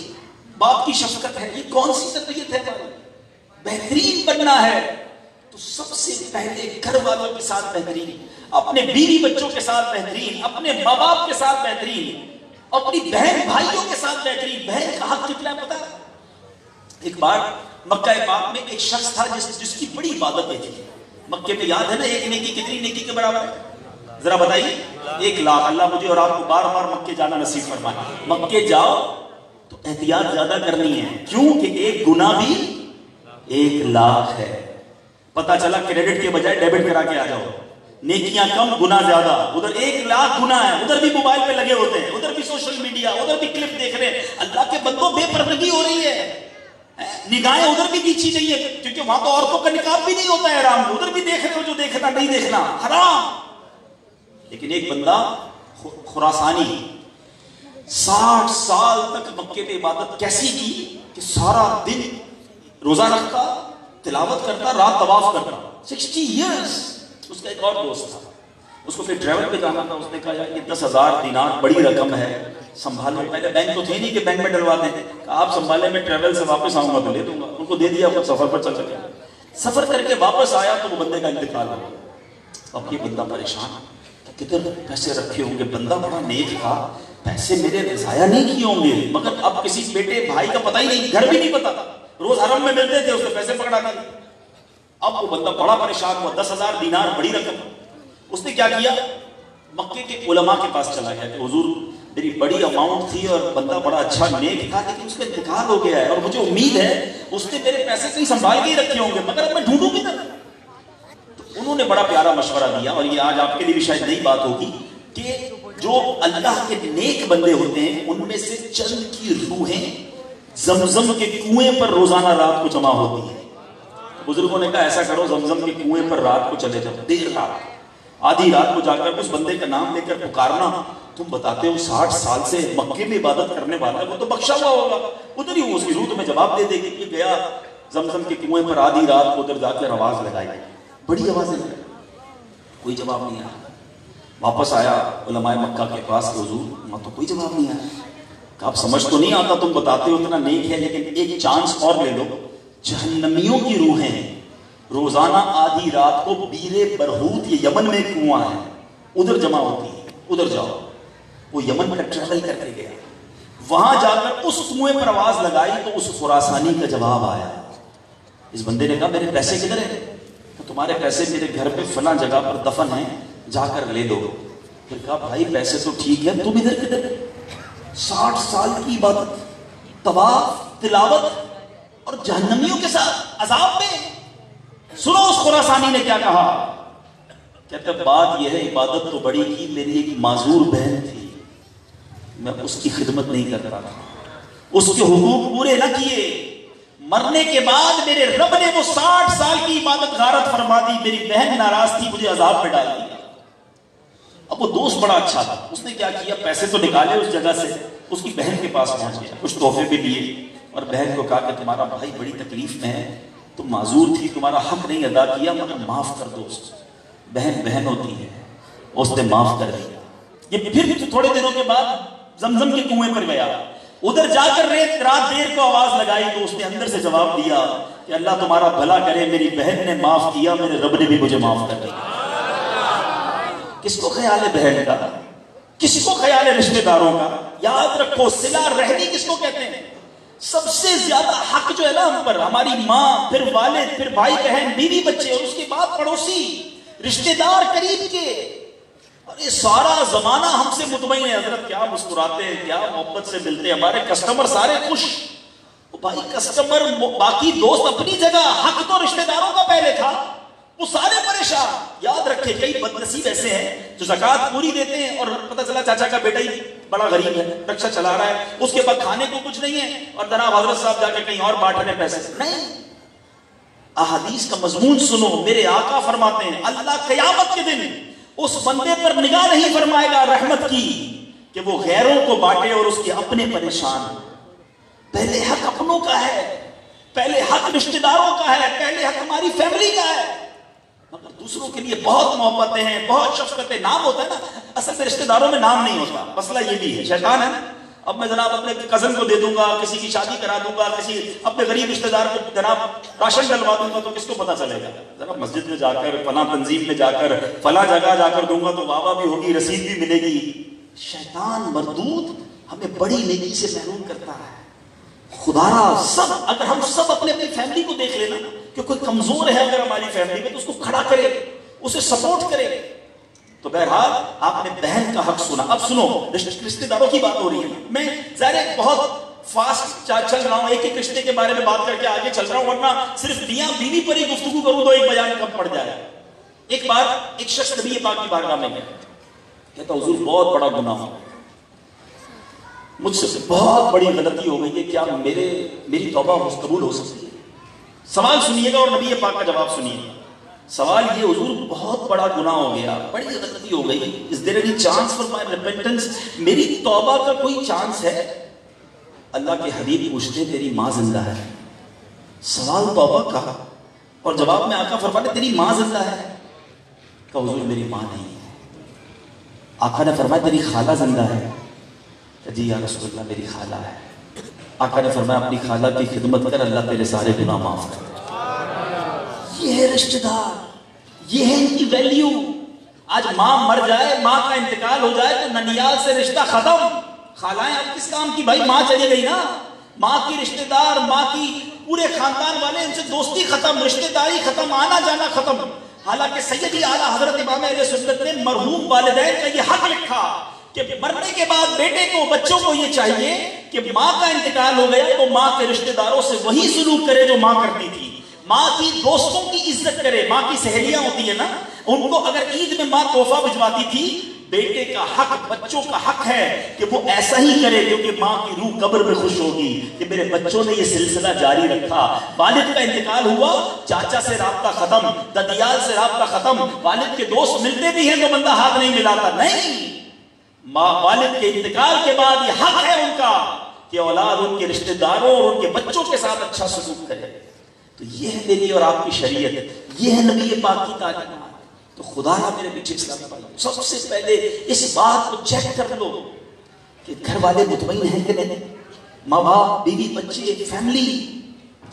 باپ کی شفقت ہے؟ یہ کون سی تربیت ہے ہماری؟ بہترین بننا ہے تو سب سے پہلے گھر والوں کے ساتھ بہترین، اپنے بیوی بچوں کے ساتھ بہترین، اپنے ماں باپ کے ساتھ بہترین، اپنی بہن بھائیوں کے ساتھ بہترین. بہن کا حق کتنا ہے پتا ہے؟ ایک بار مکہ پاک میں ایک شخص تھا جس کی بڑی عبادتیں تھی. مکے میں یاد ہے نا ایک نیکی کتنی نیکی کے برابر ہے؟ ذرا بتائیے. 1,00,000. اللہ مجھے اور آپ کو بار بار مکے جانا نصیب فرمائے. مکے جاؤ تو احتیاط زیادہ کرنی ہے، کیونکہ ایک گناہ بھی 1,00,000 ہے. پتا چلا کریڈٹ کے بجائے ڈیبٹ کرا کے آ جاؤ. نیکیاں کم، گناہ زیادہ. ادھر 1,00,000 گناہ ہے، ادھر بھی موبائل پہ لگے ہوتے ہیں، ادھر بھی سوشل میڈیا، ادھر بھی کلپ دیکھ رہے ہیں. اللہ کے بندوں بے پردگی ہو رہی ہے، نگاہیں ادھر بھی نیچی نہیں ہے، کیونکہ وہاں تو عورتوں کا نقاب بھی نہیں ہوتا ہے حرام. ادھر بھی دیکھ رہے ہو جو دیکھنا نہیں دیکھنا حرام. لیکن ایک بندہ خراسانی 60 سال تک مکے میں عبادت کیسی کی کہ سارا دن روزہ رکھتا، تلاوت کرتا، رات طواف کرتا. 60 ایئرس. اس کا ایک اور دوست تھا، اس کو پھر ٹریول پہ جانا تھا. اس نے کہا یہ 10,000 دینار بڑی رقم ہے، سنبھالو. پہلے بینک تو تھے نہیں کہ بینک میں ڈلوا دیں. آپ سنبھالے، میں ٹریول سے واپس آؤں گا تو لے دوں گا. ان کو دے دیا، وہ سفر پر چل گیا. سفر کر کے واپس آیا تو وہ بندے کا انتقال ہو گیا. اب یہ بندہ پریشان، کدھر پیسے رکھے ہوں گے؟ بندہ بڑا نیک تھا، پیسے میرے ضائع نہیں کیے ہوں گے. مگر اب کسی بیٹے بھائی کا پتہ ہی نہیں، گھر بھی نہیں پتا تھا. روز حرم میں ملتے تھے، اس نے پیسے پکڑا دیے. اب وہ بندہ بڑا پریشان ہوا. 10,000 دینار بڑی رقم. اس نے کیا کیا؟ مکے کے علماء کے پاس چلا گیا کہ حضور میری بڑی اماؤنٹ تھی اور بندہ بڑا اچھا نیک تھا، لیکن اس کا انتقال ہو گیا ہے اور مجھے امید ہے اس نے میرے پیسے کہیں سنبھال کے ہی رکھے ہوں گے، مگر اب میں ڈھونڈوں کدھر؟ تو انہوں نے بڑا پیارا مشورہ دیا، اور یہ آج آپ کے لیے بھی شاید نئی بات ہوگی کہ جو اللہ کے نیک بندے ہوتے ہیں ان میں سے چند کی روحیں زمزم کے کنویں پر روزانہ رات کو جمع ہوتی ہیں. بزرگوں نے کہا ایسا کرو، زمزم کے کنویں پر رات کو چلے جاؤ، دیر رات، آدھی رات کو جا کر اس بندے کا نام لے کر پکارنا. تم بتاتے ہو 60 سال سے مکے میں عبادت کرنے والا ہے، وہ تو بخشا ہوا ہوگا، ادھر ہی اس کی روح تمہیں جواب دے دے گی. کہ گیا زمزم کے کنویں پر آدھی رات کو ادھر جا کر آواز لگائی، بڑی آوازیں لگائی، کوئی جواب نہیں آیا. واپس آیا علماء مکہ کے پاس کہ حضور وہاں تو کوئی جواب نہیں آیا. کہ آپ سمجھ تو نہیں آتا، تم بتاتے ہو اتنا نیک ہے، لیکن ایک چانس اور لے لو. جہنمیوں کی روحیں روزانہ آدھی رات کو بیرے برہوت، یہ یمن میں کنواں ہے، ادھر جمع ہوتی ہے، ادھر جاؤ. وہ یمن کا ٹریول کر کے گیا، وہاں جا کر اس کنویں پر آواز لگائی تو اس خراسانی کا جواب آیا. اس بندے نے کہا میرے پیسے کدھر ہیں؟ تو تمہارے پیسے میرے گھر پہ فلاں جگہ پر دفن ہیں، جا کر لے لو. پھر کہا بھائی پیسے تو ٹھیک ہے، تم ادھر کدھر؟ 60 سال کی عبادت، طواف، تلاوت اور جہنمیوں کے ساتھ عذاب میں. سنو اس خراسانی نے کیا کہا. کہتا بات یہ ہے عبادت تو بڑی کی، میری ایک معذور بہن تھی، میں اس کی خدمت نہیں کرتا تھا، اس کے حقوق پورے نہ کیے. مرنے کے بعد میرے رب نے وہ 60 سال کی عبادت غارت فرما دی. میری بہن ناراض تھی، مجھے عذاب میں ڈال دیا. اب وہ دوست بڑا اچھا تھا، اس نے کیا کیا، پیسے تو نکالے اس جگہ سے، اس کی بہن کے پاس پہنچ گیا، کچھ تحفے بھی دیے اور بہن کو کہا کہ تمہارا بھائی بڑی تکلیف میں ہے، تم معذور تھی، تمہارا حق نہیں ادا کیا، مگر معاف کر دو. بہن بہن ہوتی ہے، اس نے معاف کر دیا. یہ پھر تھوڑے دنوں کے بعد زمزم کے کنویں پر گیا، ادھر جا کر رات دیر کو آواز لگائی تو اس نے اندر سے جواب دیا کہ اللہ تمہارا بھلا کرے، میری بہن نے معاف کیا، میرے رب نے بھی مجھے معاف کر دیا. کس کو خیال ہے بہن کا؟ کس کو خیال ہے رشتہ داروں کا؟ یاد رکھو صلہ رحمی کس کو کہتے ہیں؟ سب سے زیادہ حق جو ہے نا ہم پر، ہماری ماں، پھر والد، پھر بھائی بہن، بیوی بچے، اور اس کے بعد پڑوسی، رشتہ دار قریب کے. اور یہ سارا زمانہ ہم سے مطمئن ہے. حضرت کیا مسکراتے ہیں، کیا محبت سے ملتے ہیں، ہمارے کسٹمر سارے خوش. بھائی کسٹمر باقی دوست اپنی جگہ، حق تو رشتہ داروں کا پہلے تھا، وہ سارے پریشان. یاد رکھے کئی بدنصیب ایسے ہیں جو زکات پوری دیتے ہیں اور پتہ چلا چاچا کا بیٹا ہی بڑا غریب ہے، رکشہ چلا رہا ہے، اس کے بعد کھانے کو کچھ نہیں ہے اور جناب حضرت صاحب جا کے کہیں اور بانٹ رہے پیسے. نہیں، احادیث کا مضمون سنو. میرے آقا فرماتے ہیں اللہ قیامت کے دن اس بندے پر نگاہ نہیں فرمائے گا رحمت کی کہ وہ غیروں کو بانٹے اور اس کے اپنے پریشان. پہلے حق اپنوں کا ہے، پہلے حق رشتہ داروں کا ہے، پہلے حق ہماری فیملی کا ہے. مگر دوسروں کے لیے بہت محبتیں ہیں، بہت شفقتیں. نام ہوتا ہے نا، اصل میں رشتہ داروں میں نام نہیں ہوتا. مسئلہ یہ بھی ہے، شیطان ہے نا. اب میں جناب اپنے کزن کو دے دوں گا، کسی کی شادی کرا دوں گا، کسی اپنے غریب رشتہ دار کو جناب راشن ڈلوا دوں گا تو کس کو پتا چلے گا؟ ذرا مسجد میں جا کر، فلاں تنظیم میں جا کر، فلاں جگہ جا کر دوں گا تو واہ بھی ہوگی، رسید بھی ملے گی. شیطان مردود ہمیں بڑی نیکی سے محروم کرتا ہے. خدا را سب، اگر ہم سب اپنے اپنی فیملی کو دیکھ لینا کہ کوئی کمزور ہے اگر ہماری فیملی میں تو اس کو کھڑا کرے، اسے سپورٹ کرے. تو بہرحال آپ نے بہن کا حق سنا. اب سنو، رشتہ داروں کی بات ہو رہی ہے. میں ظاہر بہت فاسٹ چل رہا ہوں، ایک ایک رشتے کے بارے میں بات کر کے آگے چل رہا ہوں، ورنہ صرف میاں بیوی پر ہی گفتگو کروں تو ایک بیان کم پڑ جائے. ایک بار ایک شخص نبی پاک کی بارگاہ میں گیا، کہتا حضور بہت بڑا گناہ ہو، مجھ سے بہت بڑی غلطی ہو گئی ہے، کیا میری توبہ قبول ہو سکتی ہے؟ سوال سنیے گا اور نبی پاک کا جواب سنیے گا. سوال یہ، حضور بہت بڑا گناہ ہو گیا، بڑی غلطی ہو گئی، is there any chance for my repentance؟ میری توبہ کا کوئی چانس ہے؟ اللہ کے حبیب پوچھتے ہیں تیری ماں زندہ ہے. سوال توبہ کا اور جواب میں آقا فرماتے تیری ماں زندہ ہے. کہ حضور میری ماں نہیں ہے. آقا نے فرمایا تیری خالہ زندہ ہے؟ جی یا رسول اللہ میری خالہ ہے. آقا نے فرمایا اپنی خالہ کی خدمت کر، اللہ تیرے سارے گناہ معاف کر. یہ ہے رشتہ دار، یہ ہے ان کی ویلیو. آج ماں مر جائے، ماں کا انتقال ہو جائے تو ننیال سے رشتہ ختم. خالائیں اب کس کام کی؟ بھائی ماں چلی گئی نا، ماں کی رشتہ دار، ماں کی پورے خاندان والے، ان سے دوستی ختم، رشتہ داری ختم، آنا جانا ختم. حالانکہ سیدی اعلیٰ حضرت امام اہل سنت نے مرحوم والدین کا یہ حق لکھا کہ مرنے کے بعد بیٹے کو، بچوں کو یہ چاہیے کہ ماں کا انتقال ہو گیا تو ماں کے رشتہ داروں سے وہی سلوک کرے جو ماں کرتی تھی. ماں کی دوستوں کی عزت کرے. ماں کی سہیلیاں ہوتی ہیں نا، ان کو اگر عید میں ماں تحفہ بھجواتی تھی، بیٹے کا حق، بچوں کا حق ہے کہ وہ ایسا ہی کرے، کیونکہ ماں کی روح قبر میں خوش ہوگی کہ میرے بچوں نے یہ سلسلہ جاری رکھا. والد کا انتقال ہوا، چاچا سے رابطہ ختم، ددیال سے رابطہ ختم. والد کے دوست ملتے بھی ہیں تو بندہ ہاتھ نہیں ملاتا. نہیں، والد کے انتقال کے بعد یہ حق ہے ان کا کہ اولاد ان کے رشتہ داروں اور ان کے بچوں کے ساتھ اچھا سلوک کرے. تو یہ ہے میری اور آپ کی شریعت، یہ ہے نبی پاک کی تعلیمات. تو خدا را میرے پیچھے اسلامی بھائی، سب سے پہلے اس بات کو چیک کر لو کہ گھر والے مطمئن ہیں کہ نہیں. ماں باپ، بیوی، بچے، فیملی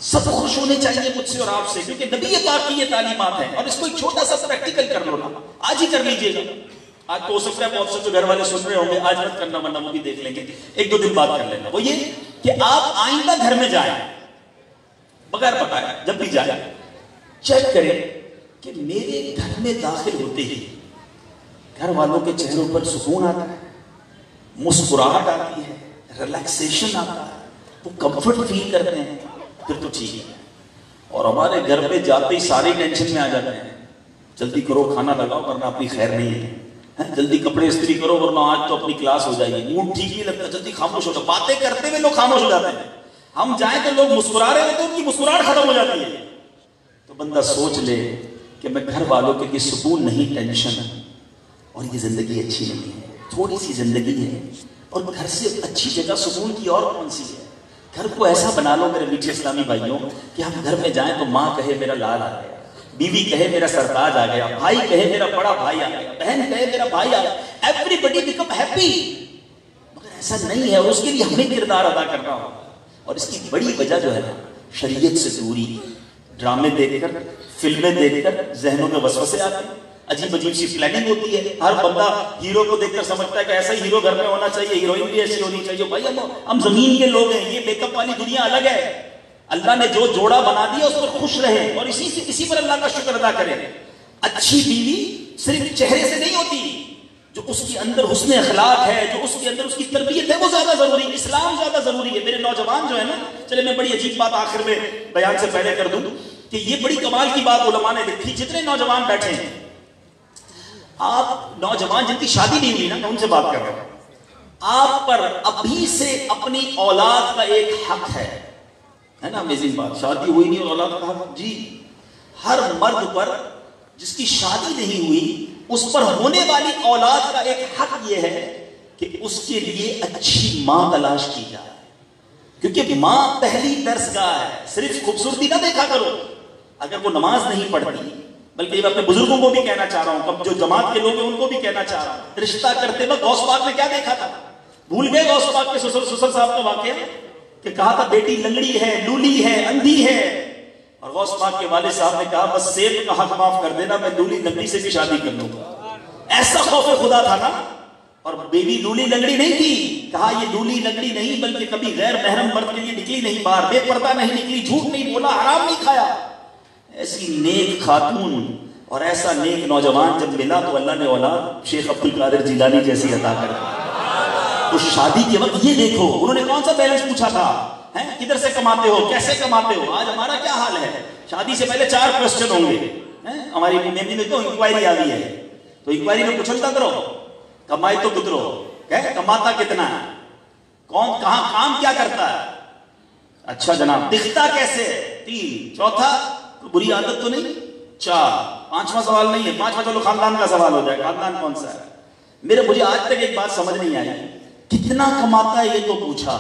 سب خوش ہونے چاہیے مجھ سے اور آپ سے، کیونکہ نبی پاک کی یہ تعلیمات ہیں. اور اس کو ایک چھوٹا سا پریکٹیکل کر لو نا، آج ہی کر لیجئے گا. آج تو ہو سکتا ہے بہت سے جو گھر والے سن رہے ہوں گے آج مت کرنا، ورنہ وہ بھی دیکھ لیں گے، ایک دو دن بعد کر لینا. وہ یہ کہ آپ آئندہ گھر میں جائیں، بغیر بتائے جب بھی جائیں چیک کریں کہ میرے گھر میں داخل ہوتے ہی گھر والوں کے چہروں پر سکون آتا ہے، مسکراہٹ آتی ہے، ریلیکسیشن آتا ہے، وہ کمفرٹ فیل کرتے ہیں، پھر تو ٹھیک ہے. اور ہمارے گھر پہ جاتے ہی سارے ٹینشن میں آ جاتے ہیں. جلدی کرو کھانا لگاؤ ورنہ اپنی خیر نہیں ہے، جلدی کپڑے استری کرو ورنہ آج تو اپنی کلاس ہو جائے گی. موڈ ٹھیک نہیں لگتا، جلدی خاموش ہو جاؤ. باتیں کرتے ہوئے لوگ خاموش ہو جاتے ہیں. ہم جائیں تو لوگ مسکرا رہے ہوتے ہیں، ان کی مسکراہٹ ختم ہو جاتی ہے. تو بندہ سوچ لے کہ میں گھر والوں کے لیے سکون نہیں، ٹینشن، اور یہ زندگی اچھی نہیں ہے. تھوڑی سی زندگی ہے اور گھر سے اچھی جگہ سکون کی اور کون سی ہے. گھر کو ایسا بنا لو میرے میٹھے اسلامی بھائیوں کہ ہم گھر میں جائیں تو ماں کہے میرا لال آ گیا، بیوی کہے میرا سرتاج آ گیا، بھائی کہے میرا بڑا بھائی آ گیا، بہن کہے میرا بھائی آ گیا. ایوری بڈی بیکم ہیپی. مگر ایسا نہیں ہے اور اس کے لیے ہمیں کردار ادا کرنا ہوگا. اور اس کی بڑی وجہ جو ہے نا، شریعت سے دوری. ڈرامے دیکھ کر، فلمیں دیکھ کر ذہنوں میں وسوسے آتے ہیں، عجیب عجیب سی پلاننگ ہوتی ہے. ہر بندہ ہیرو کو دیکھ کر سمجھتا ہے کہ ایسا ہی ہیرو گھر میں ہونا چاہیے، ہیروئن بھی ایسی ہونی چاہیے. بھائی ہم زمین کے لوگ ہیں، یہ میک اپ والی دنیا الگ ہے. اللہ نے جو جوڑا بنا دیا اس پر خوش رہے اور اسی پر اللہ کا شکر ادا کرے. اچھی بیوی صرف چہرے سے نہیں ہوتی، جو اس کے اندر حسن اخلاق ہے، جو اس کے اندر اس کی تربیت ہے، وہ زیادہ ضروری ہے، اسلام زیادہ ضروری ہے۔ میرے نوجوان جو ہے نا، چلے میں بڑی عجیب بات آخر میں بیان سے پہلے کر دوں کہ یہ بڑی کمال کی بات علماء نے لکھی، جتنے نوجوان بیٹھے ہیں، آپ نوجوان جن کی شادی نہیں ہوئی نا، میں ان سے بات کر رہا ہوں، آپ پر ابھی سے اپنی اولاد کا ایک حق ہے نا، امیزنگ بات، شادی ہوئی نہیں اور اولاد کا حق، جی ہر مرد پر جس کی شادی نہیں ہوئی اس پر ہونے والی اولاد کا ایک حق یہ ہے کہ اس کے لیے اچھی ماں تلاش کی جائے، کیونکہ ماں پہلی درسگاہ ہے۔ صرف خوبصورتی نہ دیکھا کرو، اگر وہ نماز نہیں پڑھتی، بلکہ میں اپنے بزرگوں کو بھی کہنا چاہ رہا ہوں، جو جماعت کے لوگ ہیں ان کو بھی کہنا چاہ رہا ہوں، رشتہ کرتے وقت غوث پاک نے کیا دیکھا تھا؟ بھول گئے غوث پاک کے سسر صاحب کا واقعہ کہ کہا تھا بیٹی لنگڑی ہے، لولی ہے، اندھی ہے، اور غوث پاک کے والد صاحب نے کہا بس سیب کا حق معاف کر دینا، میں لولی لنگڑی سے بھی شادی کر لوں گا۔ ایسا خوف خدا تھا نا، اور بیوی لولی لنگڑی نہیں تھی، کہا یہ لولی لنگڑی نہیں بلکہ کبھی غیر محرم مرد کے لیے نکلی نہیں باہر، بے پردہ نہیں نکلی، جھوٹ نہیں بولا، حرام نہیں کھایا۔ ایسی نیک خاتون اور ایسا نیک نوجوان جب ملا تو اللہ نے اولاد شیخ عبد القادر جیلانی جیسی عطا کر دی۔ تو شادی کے وقت یہ دیکھو انہوں نے کون سا بیلنس پوچھا تھا، کدھر سے کماتے ہو، کیسے کماتے ہو؟ آج ہمارا کیا حال ہے، شادی سے پہلے 4 کوسچن ہوں گے، ہماری میمی میں تو انکوائری آ گئی ہے، تو انکوائری میں پوچھتا کرو، کمائی تو گزرو، کماتا کتنا ہے، کون کہاں کام کیا کرتا ہے، اچھا جناب دکھتا کیسے ہے، 3، چوتھا بری عادت تو نہیں، 4، 5واں سوال نہیں ہے، 5واں چلو خاندان کا سوال ہو جائے، خاندان کون سا ہے؟ مجھے آج تک ایک بات سمجھ نہیں آئی، کتنا کماتا ہے یہ تو پوچھا،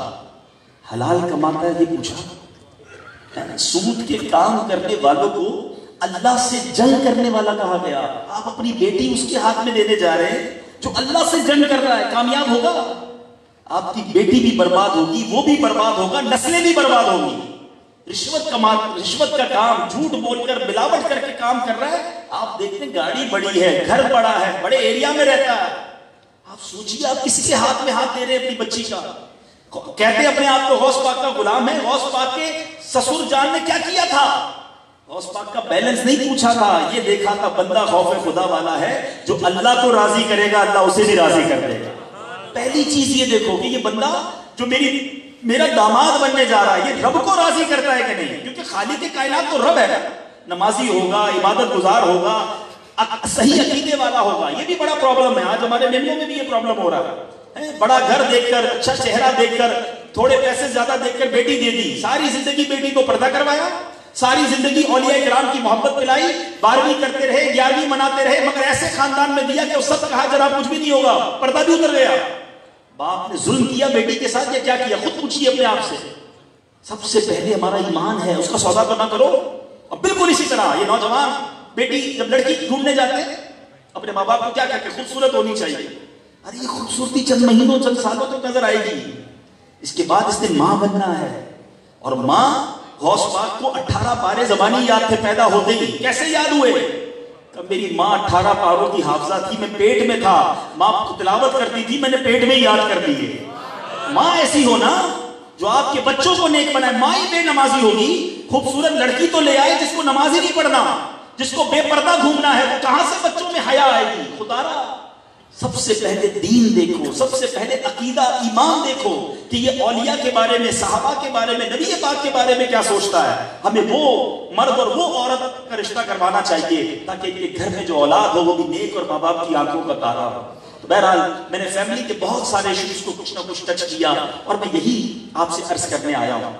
حلال کماتا ہے یہ پوچھا؟ سود کے کام کرنے والوں کو اللہ سے جنگ کرنے والا کہا گیا۔ آپ اپنی بیٹی اس کے ہاتھ میں دینے جا رہے ہیں جو اللہ سے جنگ کر رہا ہے، کامیاب ہوگا؟ آپ کی بیٹی بھی برباد ہوگی، وہ بھی برباد ہوگا، نسلیں بھی برباد ہوگی۔ رشوت کا کام، جھوٹ بول کر ملاوٹ کر کے کام کر رہا ہے، آپ دیکھتے ہیں گاڑی بڑی ہے، گھر بڑا ہے، بڑے ایریا میں رہتا ہے، آپ سوچئے آپ کس کے ہاتھ میں ہاتھ دے رہے ہیں اپنی بچی کا؟ کہتے اپنے آپ کو غوث پاک کا غلام ہے، غوث پاک کے سسر جان نے کیا کیا تھا؟ غوث پاک کا بیلنس نہیں پوچھا تھا، یہ دیکھا تھا بندہ خوف خدا والا ہے، جو اللہ کو راضی کرے گا اللہ اسے بھی راضی کر دے گا۔ پہلی چیز یہ دیکھو کہ یہ بندہ جو میرا داماد بننے جا رہا ہے یہ رب کو راضی کرتا ہے کہ نہیں، کیونکہ خالق کائنات تو رب ہے، نمازی ہوگا، عبادت گزار ہوگا، صحیح عقیدے والا ہوگا۔ یہ بھی بڑا پرابلم ہے، آج ہمارے میموں میں بھی یہ پرابلم ہو رہا ہے، بڑا گھر دیکھ کر، اچھا چہرہ دیکھ کر، تھوڑے پیسے زیادہ دیکھ کر بیٹی دے دی، ساری زندگی بیٹی کو پردہ کروایا، ساری زندگی اولیاء کرام کی محبت پلائی، 12ویں کرتے رہے، 11ویں مناتے رہے، مگر ایسے خاندان میں دیا کہ وہ سب کہا جناب کچھ بھی نہیں ہوگا، پردہ بھی اتر گیا۔ باپ نے ظلم کیا بیٹی کے ساتھ یا کیا کیا؟ خود پوچھیے اپنے آپ سے۔ سب سے پہلے ہمارا ایمان ہے، اس کا سودا تو نہ کرو۔ اور بالکل اسی طرح یہ نوجوان بیٹی جب لڑکی ڈھونڈنے جاتے ہیں اپنے ماں باپ کو کیا کہتے ہیں؟ خوبصورت ہونی چاہیے۔ ارے یہ خوبصورتی چند مہینوں چند سالوں تک نظر آئے گی، اس کے بعد اس نے ماں بننا ہے۔ اور ماں غوث پاک کو 18 پارے زبانی یاد تھے پیدا ہوتے ہی۔ کیسے یاد ہوئے؟ کہ میری ماں 18 پاروں کی حافظہ تھی، میں پیٹ میں تھا، ماں تلاوت کرتی تھی، میں نے پیٹ میں یاد کر دی ہے۔ ماں ایسی ہونا جو آپ کے بچوں کو نیک بنائے۔ ماں ہی بے نمازی ہوگی، خوبصورت لڑکی تو لے آئے جس کو نماز ہی نہیں پڑھنا، جس کو بے پردہ گھومنا ہے، وہ کہاں سے بچوں میں حیا آئے گی؟ خدا را سب سے پہلے دین دیکھو، سب سے پہلے عقیدہ ایمان دیکھو کہ یہ اولیاء کے بارے میں، صحابہ کے بارے میں، نبی پاک کے بارے میں کیا سوچتا ہے۔ ہمیں وہ مرد اور وہ عورت کا رشتہ کروانا چاہیے تاکہ ایک گھر میں جو اولاد ہو وہ بھی نیک اور ماں باپ کی آنکھوں کا تارا ہو۔ تو بہرحال میں نے فیملی کے بہت سارے ایشوز کو کچھ نہ کچھ ٹچ کیا، اور میں یہی آپ سے عرض کرنے آیا ہوں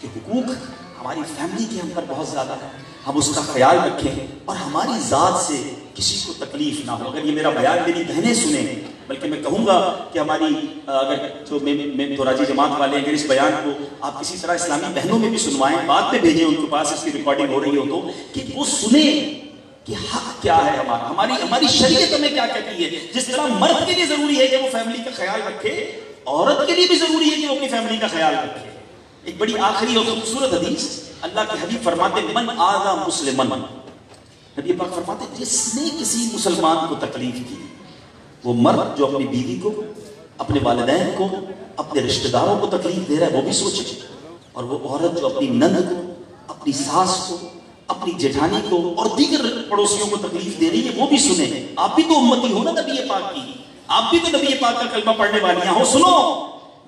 کہ حقوق ہماری فیملی کے ہم پر بہت زیادہ ہے، ہم اس کا خیال رکھیں اور ہماری ذات سے کسی کو تکلیف نہ ہو۔ اگر یہ میرا بیان میری بہنیں سنیں، بلکہ میں کہوں گا کہ ہماری اگر جو دوراجی جماعت والے اگر اس بیان کو آپ کسی طرح اسلامی بہنوں میں بھی سنوائیں، بعد میں بھیجیں ان کے پاس، اس کی ریکارڈنگ ہو رہی ہو تو، کہ وہ سنیں کہ حق کیا ہے ہمارا، ہماری شریعت ہمیں کیا کہتی ہے۔ جس طرح مرد کے لیے ضروری ہے کہ وہ فیملی کا خیال رکھے، عورت کے لیے بھی ضروری ہے کہ وہ اپنی فیملی کا خیال رکھے۔ ایک بڑی آخری اور خوبصورت حدیث، اللہ کے حبیب فرماتے من آذا مسلمن، نبی پاک فرماتے جس نے کسی مسلمان کو تکلیف کی، وہ مرد جو اپنی بیوی کو، اپنے والدین کو، اپنے رشتہ داروں کو تکلیف دے رہا ہے وہ بھی سوچے، اور وہ عورت جو اپنی نند کو، اپنی ساس کو، اپنی جیٹھانی کو اور دیگر پڑوسیوں کو تکلیف دے رہی ہے وہ بھی سنیں. آپ بھی تو امتی ہو نا نبی پاک کی, آپ بھی تو نبی پاک کا کلمہ پڑھنے والیاں ہو. سنو,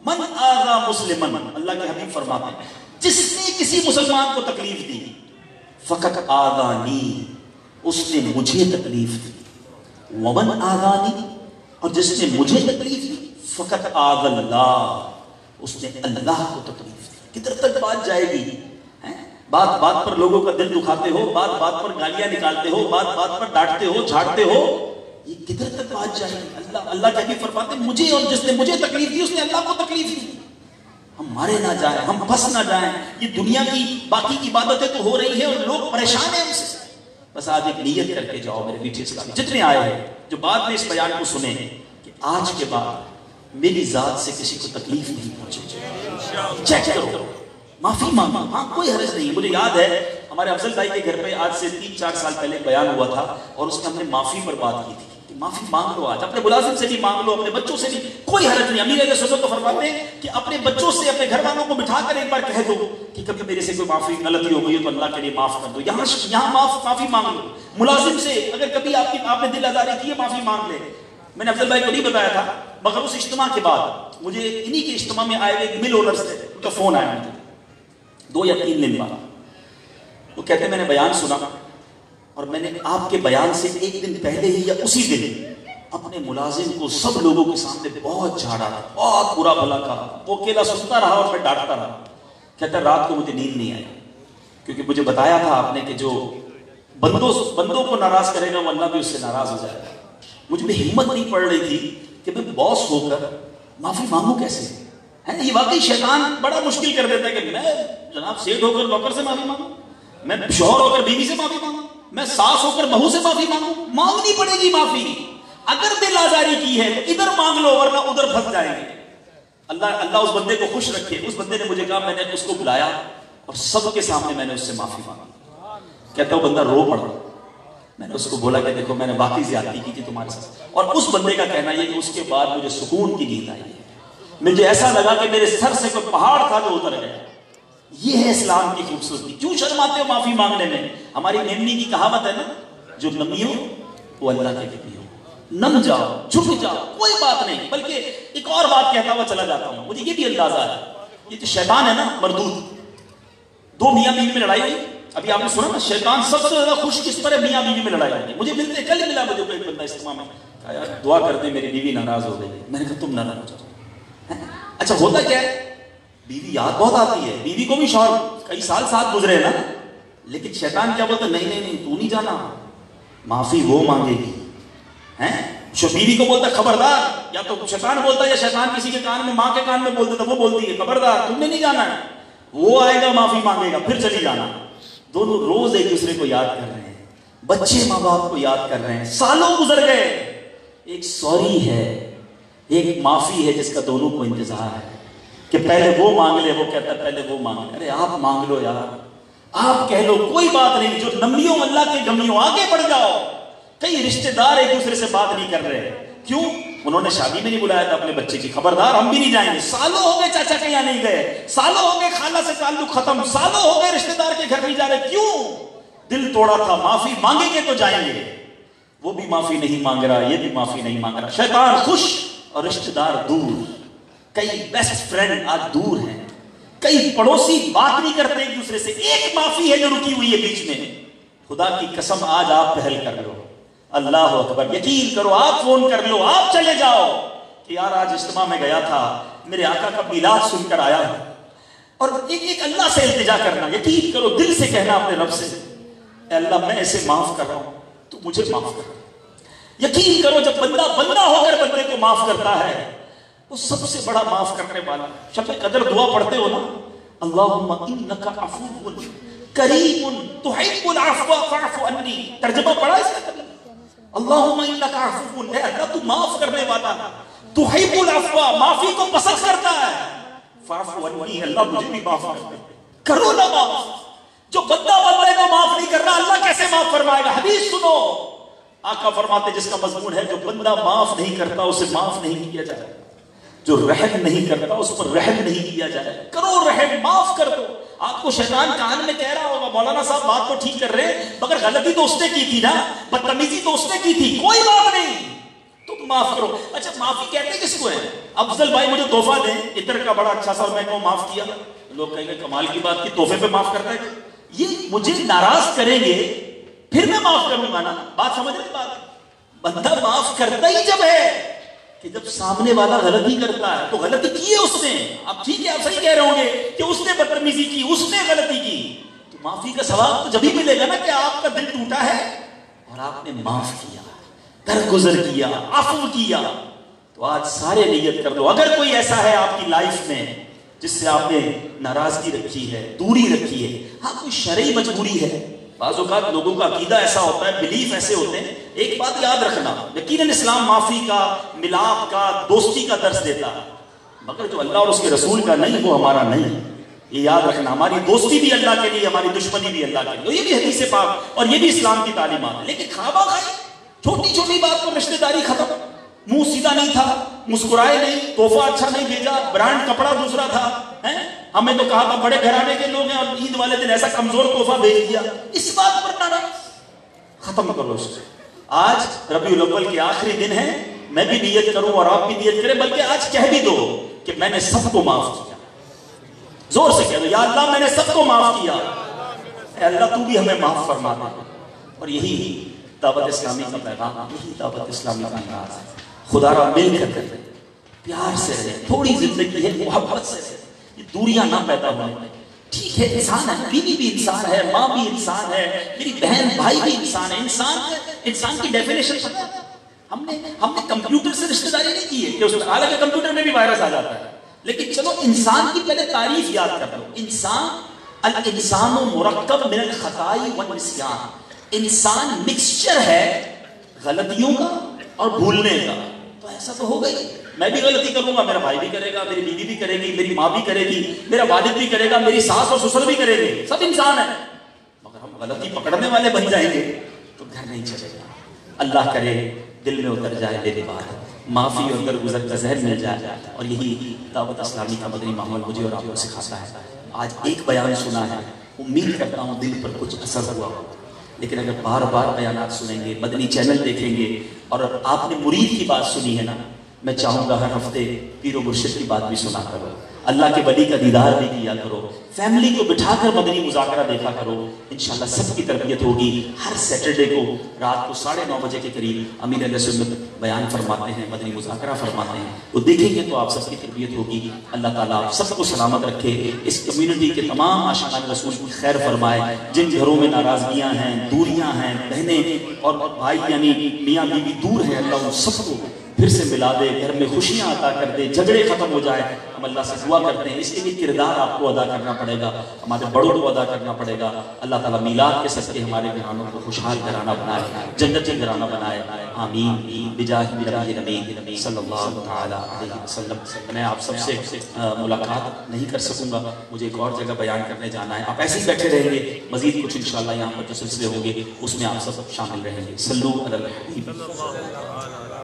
من آذا مسلمن, اللہ کے حبیب فرماتے ہیں جس نے کسی مسلمان کو تکلیف دی, فقط آذانی, اس نے مجھے تکلیف دی. ومن آذانی, اور جس نے مجھے تکلیف دی, فقط آذ اللہ, اس نے اللہ کو تکلیف دی. کدھر تک بات جائے گی؟ بات بات پر لوگوں کا دل دکھاتے ہو, بات بات پر گالیاں نکالتے ہو, بات بات پر ڈانٹتے ہو, جھاڑتے ہو, یہ کدھر تک بات جائے گی؟ اللہ کے حبیب فرماتے ہیں مجھے اور جس نے مجھے تکلیف دی اس نے اللہ کو تکلیف دی. ہم مارے نہ جائیں, ہم پھنس نہ جائیں. یہ دنیا کی باقی عبادتیں تو ہو رہی ہیں اور لوگ پریشان ہیں ہم سے. بس آج ایک نیت کر کے جاؤ میرے میٹھے اسلامی جتنے آئے ہیں, جو بعد میں اس بیان کو سنیں, کہ آج کے بعد میری ذات سے کسی کو تکلیف نہیں پہنچے. چیک کرو, معافی مانگو. ہاں کوئی حرج نہیں. مجھے یاد ہے ہمارے افضل بھائی کے گھر پہ آج سے 3-4 سال پہلے بیان ہوا تھا اور اس میں ہم نے معافی پر بات کی تھی کہ معافی مانگ لو, آج اپنے ملازم سے بھی مانگ لو, اپنے بچوں سے بھی, کوئی حرج نہیں. امیر اہل سنت تو فرماتے ہیں کہ اپنے بچوں سے, اپنے گھر والوں کو بٹھا کر ایک بار کہہ دو کہ کبھی میرے سے کوئی معافی غلطی ہو گئی ہے تو اللہ کے لیے معاف کر دو. یہاں معافی مانگ لو. ملازم سے اگر کبھی آپ نے دل آزاری کی ہے معافی مانگ لے. میں نے افضل بھائی کو نہیں بتایا تھا مگر اس اجتماع کے بعد مجھے انہی کے اجتماع میں آئے ہوئے مل اونر سے ان کا فون آیا مجھے 2 یا 3 دن بعد. وہ کہتے ہیں میں نے بیان سنا اور میں نے آپ کے بیان سے 1 دن پہلے ہی یا اسی دن اپنے ملازم کو سب لوگوں کے سامنے بہت جھاڑا, بہت برا بھلا کہا. وہ اکیلا سنتا رہا اور میں ڈانٹتا رہا. کہتا ہے رات کو مجھے نیند نہیں آئی کیونکہ مجھے بتایا تھا آپ نے کہ جو بندوں کو ناراض کرے گا وہ اللہ بھی اس سے ناراض ہو جائے گا. مجھ میں ہمت نہیں پڑ رہی تھی کہ میں باس ہو کر معافی مانگوں کیسے. یہ واقعی شیطان بڑا مشکل کر دیتا ہے کہ میں جناب سیٹ ہو کر نوکر سے معافی مانگوں, میں شوہر ہو کر بیوی سے معافی مانگوں, میں ساس ہو کر بہو سے معافی مانگوں. مانگنی پڑے گی معافی. اگر دل آزاری کی ہے تو ادھر مانگ لو ورنہ ادھر پھنس جائیں گے. اللہ اس بندے کو خوش رکھے. اس بندے نے مجھے کہا, میں نے اس کو بلایا اور سب کے سامنے میں نے اس سے معافی مانگی. کہتا وہ بندہ رو پڑا. میں نے اس کو بولا کہ دیکھو میں نے واقعی زیادتی کی تھی تمہارے ساتھ. اور اس بندے کا کہنا یہ کہ اس کے بعد مجھے سکون کی نیند آئی ہے. مجھے ایسا لگا کہ میرے سر سے کوئی پہاڑ تھا جو اتر گیا. یہ ہے اسلام کی خوبصورتی. کیوں شرماتے ہو معافی مانگنے میں؟ ہماری نمی کی کہاوت ہے نا, جو نمی ہو وہ اللہ کے نبی ہو. نم جاؤ, جھک جاؤ, کوئی بات نہیں. بلکہ ایک اور بات کہتا ہوا چلا جاتا ہوں. مجھے یہ بھی اندازہ ہے یہ جو شیطان ہے نا مردود, 2 میاں بیوی میں لڑائی ہوئی. ابھی آپ نے سنا نا شیطان سب سے زیادہ خوش کس پر ہے؟ میاں بیوی میں لڑائی ہوئی. مجھے ملتے کل ملا مجھے کوئی بندہ اجتماع میں, کہا یار دعا کر دیں میری بیوی ناراض ہو گئی. میں نے کہا تم ناراض ہو جاؤ. اچھا ہوتا کیا ہے, بیوی یاد بہت آتی ہے, بیوی کو بھی شوہر کئی سال ساتھ گزرے نا, لیکن شیطان کیا بولتا, نہیں تو نہیں جانا, معافی وہ مانگے گی. بیوی کو بولتا خبردار, یا تو شیطان بولتا ہے یا شیطان کسی کے کان میں, ماں کے کان میں بولتا تھا, وہ بولتی ہے خبردار تم نے نہیں جانا ہے, وہ آئے گا معافی مانگے گا پھر چلی جانا. دونوں روز ایک دوسرے کو یاد کر رہے ہیں, بچے ماں باپ کو یاد کر رہے ہیں, سالوں گزر گئے. ایک سوری ہے, ایک معافی ہے جس کا دونوں کو انتظار ہے کہ پہلے وہ مانگ لے. وہ کہتا ہے پہلے وہ مانگ لے. ارے آپ مانگ لو یار, آپ کہہ لو, کوئی بات نہیں. جو نمیوں اللہ کے گمیوں, آگے بڑھ جاؤ. کئی رشتہ دار ایک دوسرے سے بات نہیں کر رہے. کیوں؟ انہوں نے شادی میں نہیں بلایا تھا اپنے بچے کی, خبردار ہم بھی نہیں جائیں گے. سالوں ہو گئے چاچا کے یہاں نہیں گئے, سالوں ہو گئے خالہ سے تعلق ختم, سالوں ہو گئے رشتہ دار کے گھر نہیں جا رہے. کیوں؟ دل توڑا تھا. معافی مانگیں گے تو جائیں گے. وہ بھی معافی نہیں مانگ رہا, یہ بھی معافی نہیں مانگ رہا. شیطان خوش اور رشتہ دار دور. کئی بیسٹ فرینڈ آج دور ہیں, کئی پڑوسی بات نہیں کرتے ایک دوسرے سے. ایک معافی ہے جو رکی ہوئی ہے بیچ میں. خدا کی قسم آج آپ پہل کر لو. اللہ اکبر, یقین کرو, آپ فون کر لو, آپ چلے جاؤ کہ یار آج اجتماع میں گیا تھا, میرے آقا کا میلاد سن کر آیا ہوں. اور ایک اللہ سے التجا کرنا, یقین کرو, دل سے کہنا اپنے رب سے, اے اللہ میں ایسے معاف کر رہا ہوں, تو مجھے معاف کر. یقین کرو جب بندہ ہو کر بندے کو معاف کرتا ہے وہ سب سے بڑا معاف کرنے والا. شب قدر دعا پڑھتے ہو نا, اللہم انکا عفو کریم تحب العفو فاعف عنی. ترجمہ پڑھا اس کا کبھی؟ اللہم انکا عفو, اے اللہ تو معاف کرنے والا, تحب العفو معافی کو پسند کرتا ہے, فاعف عنی اللہ مجھے بھی معاف کر دے. کرو نا معاف. جو بندہ بندے کو معاف نہیں کر رہا اللہ کیسے معاف فرمائے گا؟ حدیث سنو, آقا فرماتے جس کا مضمون ہے جو بندہ معاف نہیں کرتا اسے معاف نہیں کیا جائے, جو رحم نہیں کرتا اس پر رحم نہیں کیا جائے. کرو رحم, معاف کر دو. آپ کو شیطان کان میں کہہ رہا ہوگا مولانا صاحب بات تو ٹھیک کر رہے ہیں مگر غلطی تو اس نے کی تھی نا, بدتمیزی تو اس نے کی تھی, کوئی بات نہیں تم معاف کرو. اچھا معافی کہتے کس کو ہے؟ افضل بھائی مجھے تحفہ دیں عطر کا بڑا اچھا سا, میں کہوں معاف کیا, لوگ کہیں گے کمال کی بات کی, تحفے پہ معاف کرتا ہے. یہ مجھے ناراض کریں گے پھر میں معاف کروں گا نا, بات سمجھ رہے بات؟ بندہ معاف کرتا ہی جب ہے کہ جب سامنے والا غلطی کرتا ہے, تو غلطی کی ہے اس نے, اب ٹھیک ہے آپ صحیح کہہ رہے ہوں گے کہ اس نے بدتمیزی کی, اس نے غلطی کی, تو معافی کا ثواب تو جب ہی ملے گا نا کہ آپ کا دل ٹوٹا ہے اور آپ نے معاف کیا, درگزر کیا, عفو کیا. تو آج سارے نیت کر دو, اگر کوئی ایسا ہے آپ کی لائف میں جس سے آپ نے ناراضگی رکھی ہے, دوری رکھی ہے, ہاں کوئی شرعی مجبوری ہے, بعض اوقات لوگوں کا عقیدہ ایسا ہوتا ہے, بلیف ایسے ہوتے ہیں. ایک بات یاد رکھنا, یقیناً اسلام معافی کا, ملاپ کا, دوستی کا درس دیتا ہے, مگر جو اللہ اور اس کے رسول کا نہیں وہ ہمارا نہیں. یہ یاد رکھنا, ہماری دوستی بھی اللہ کے لیے, ہماری دشمنی بھی اللہ کے لیے, یہ بھی حدیث پاک اور یہ بھی اسلام کی تعلیمات ہے. لیکن خواہ خواہی چھوٹی چھوٹی بات پر رشتہ داری ختم, منہ سیدھا نہیں تھا, مسکرائے نہیں, تحفہ اچھا نہیں بھیجا, برانڈ کپڑا دوسرا تھا, ہمیں تو کہا تھا بڑے گھرانے کے لوگ ہیں اور عید والے دن ایسا کمزور تحفہ بھیج دیا, اس بات پر ناراض, ختم کرو اس کو. آج ربیع الاول کے آخری دن ہے, میں بھی نیت کروں اور آپ بھی نیت کریں, بلکہ آج کہہ بھی دو کہ میں نے سب کو معاف کیا. زور سے کہہ دو, یا اللہ میں نے سب کو معاف کیا, اے اللہ تو بھی ہمیں معاف فرما دے. اور یہی دعوت اسلامی کا پیغام, یہی دعوت اسلامی کا انداز ہے. خدا را مل کر کریں, پیار سے رہیں, تھوڑی زندگی ہے محبت سے رہیں, یہ دوریاں نہ پیدا ہوں. ٹھیک ہے انسان ہے, بیوی بھی انسان ہے, ماں بھی انسان ہے, میری بہن بھائی بھی انسان ہے. انسان کی ڈیفینیشن پتہ ہے, ہم نے کمپیوٹر سے رشتہ داری نہیں کی ہے کہ اس میں, حالانکہ کمپیوٹر میں بھی وائرس آ جاتا ہے, لیکن چلو انسان کی پہلے تعریف یاد کر لو. الانسان مرکب من الخطائی والنسیان, انسان مکسچر ہے غلطیوں کا اور بھولنے کا. تو ایسا تو ہو گئی, میں بھی غلطی کروں گا, میرا بھائی بھی کرے گا, میری بیوی بھی کرے گی, میری ماں بھی کرے گی, میرا والد بھی کرے گا, میری ساس اور سسر بھی کرے گی, سب انسان ہیں. مگر ہم غلطی پکڑنے والے بن جائیں گے تو گھر نہیں چلے گا. اللہ کرے دل میں اتر جائے میرے بات, معافی اور درگزر کا زہر مل جائے, اور یہی دعوت اسلامی کا مدنی ماحول مجھے اور آپ کو سکھاتا ہے. آج ایک بیان سنا ہے, امید کرتا ہوں دل پر کچھ اثر ہوا ہو, لیکن اگر بار بار بیانات سنیں گے, مدنی چینل دیکھیں گے, اور آپ نے مرید کی بات سنی ہے نا, میں چاہوں گا ہر ہفتے پیر و مرشد کی بات بھی سنا کرو, اللہ کے ولی کا دیدار بھی کیا کرو, فیملی کو بٹھا کر مدنی مذاکرہ دیکھا کرو, انشاءاللہ سب کی تربیت ہوگی. ہر سیٹرڈے کو رات کو 9:30 بجے کے قریب امیر اہل سنت بیان فرماتے ہیں, مدنی مذاکرہ فرماتے ہیں, وہ دیکھیں گے تو آپ سب کی تربیت ہوگی. اللہ تعالیٰ آپ سب کو سلامت رکھے, اس کمیونٹی کے تمام عاشقان رسول کی خیر فرمائے. جن گھروں میں ناراضگیاں ہیں, دوریاں ہیں, بہنیں اور بھائی یعنی میاں بیوی دور ہیں, اللہ ان سب کو پھر سے ملا دے, گھر میں خوشیاں عطا کر دے, جھگڑے ختم ہو جائے. ہم اللہ سے دعا کرتے ہیں, اس کے لیے کردار آپ کو ادا کرنا پڑے گا, ہمارے بڑوں کو ادا کرنا پڑے گا. اللہ تعالیٰ میلاد کے صدقے ہمارے گھرانوں کو خوشحال گھرانہ بنائے, جنتی گھرانہ بنائے. آمین بجاہ نبی صلی اللہ تعالیٰ علیہ وسلم. میں آپ سب سے ملاقات نہیں کر سکوں گا, مجھے ایک اور جگہ بیان کرنے جانا ہے. آپ ایسے ہی بیٹھے رہیں گے, مزید کچھ انشاءاللہ یہاں پر جو سلسلے ہوں گے اس میں آپ سب شامل رہیں گے. صلو علی الحبیب.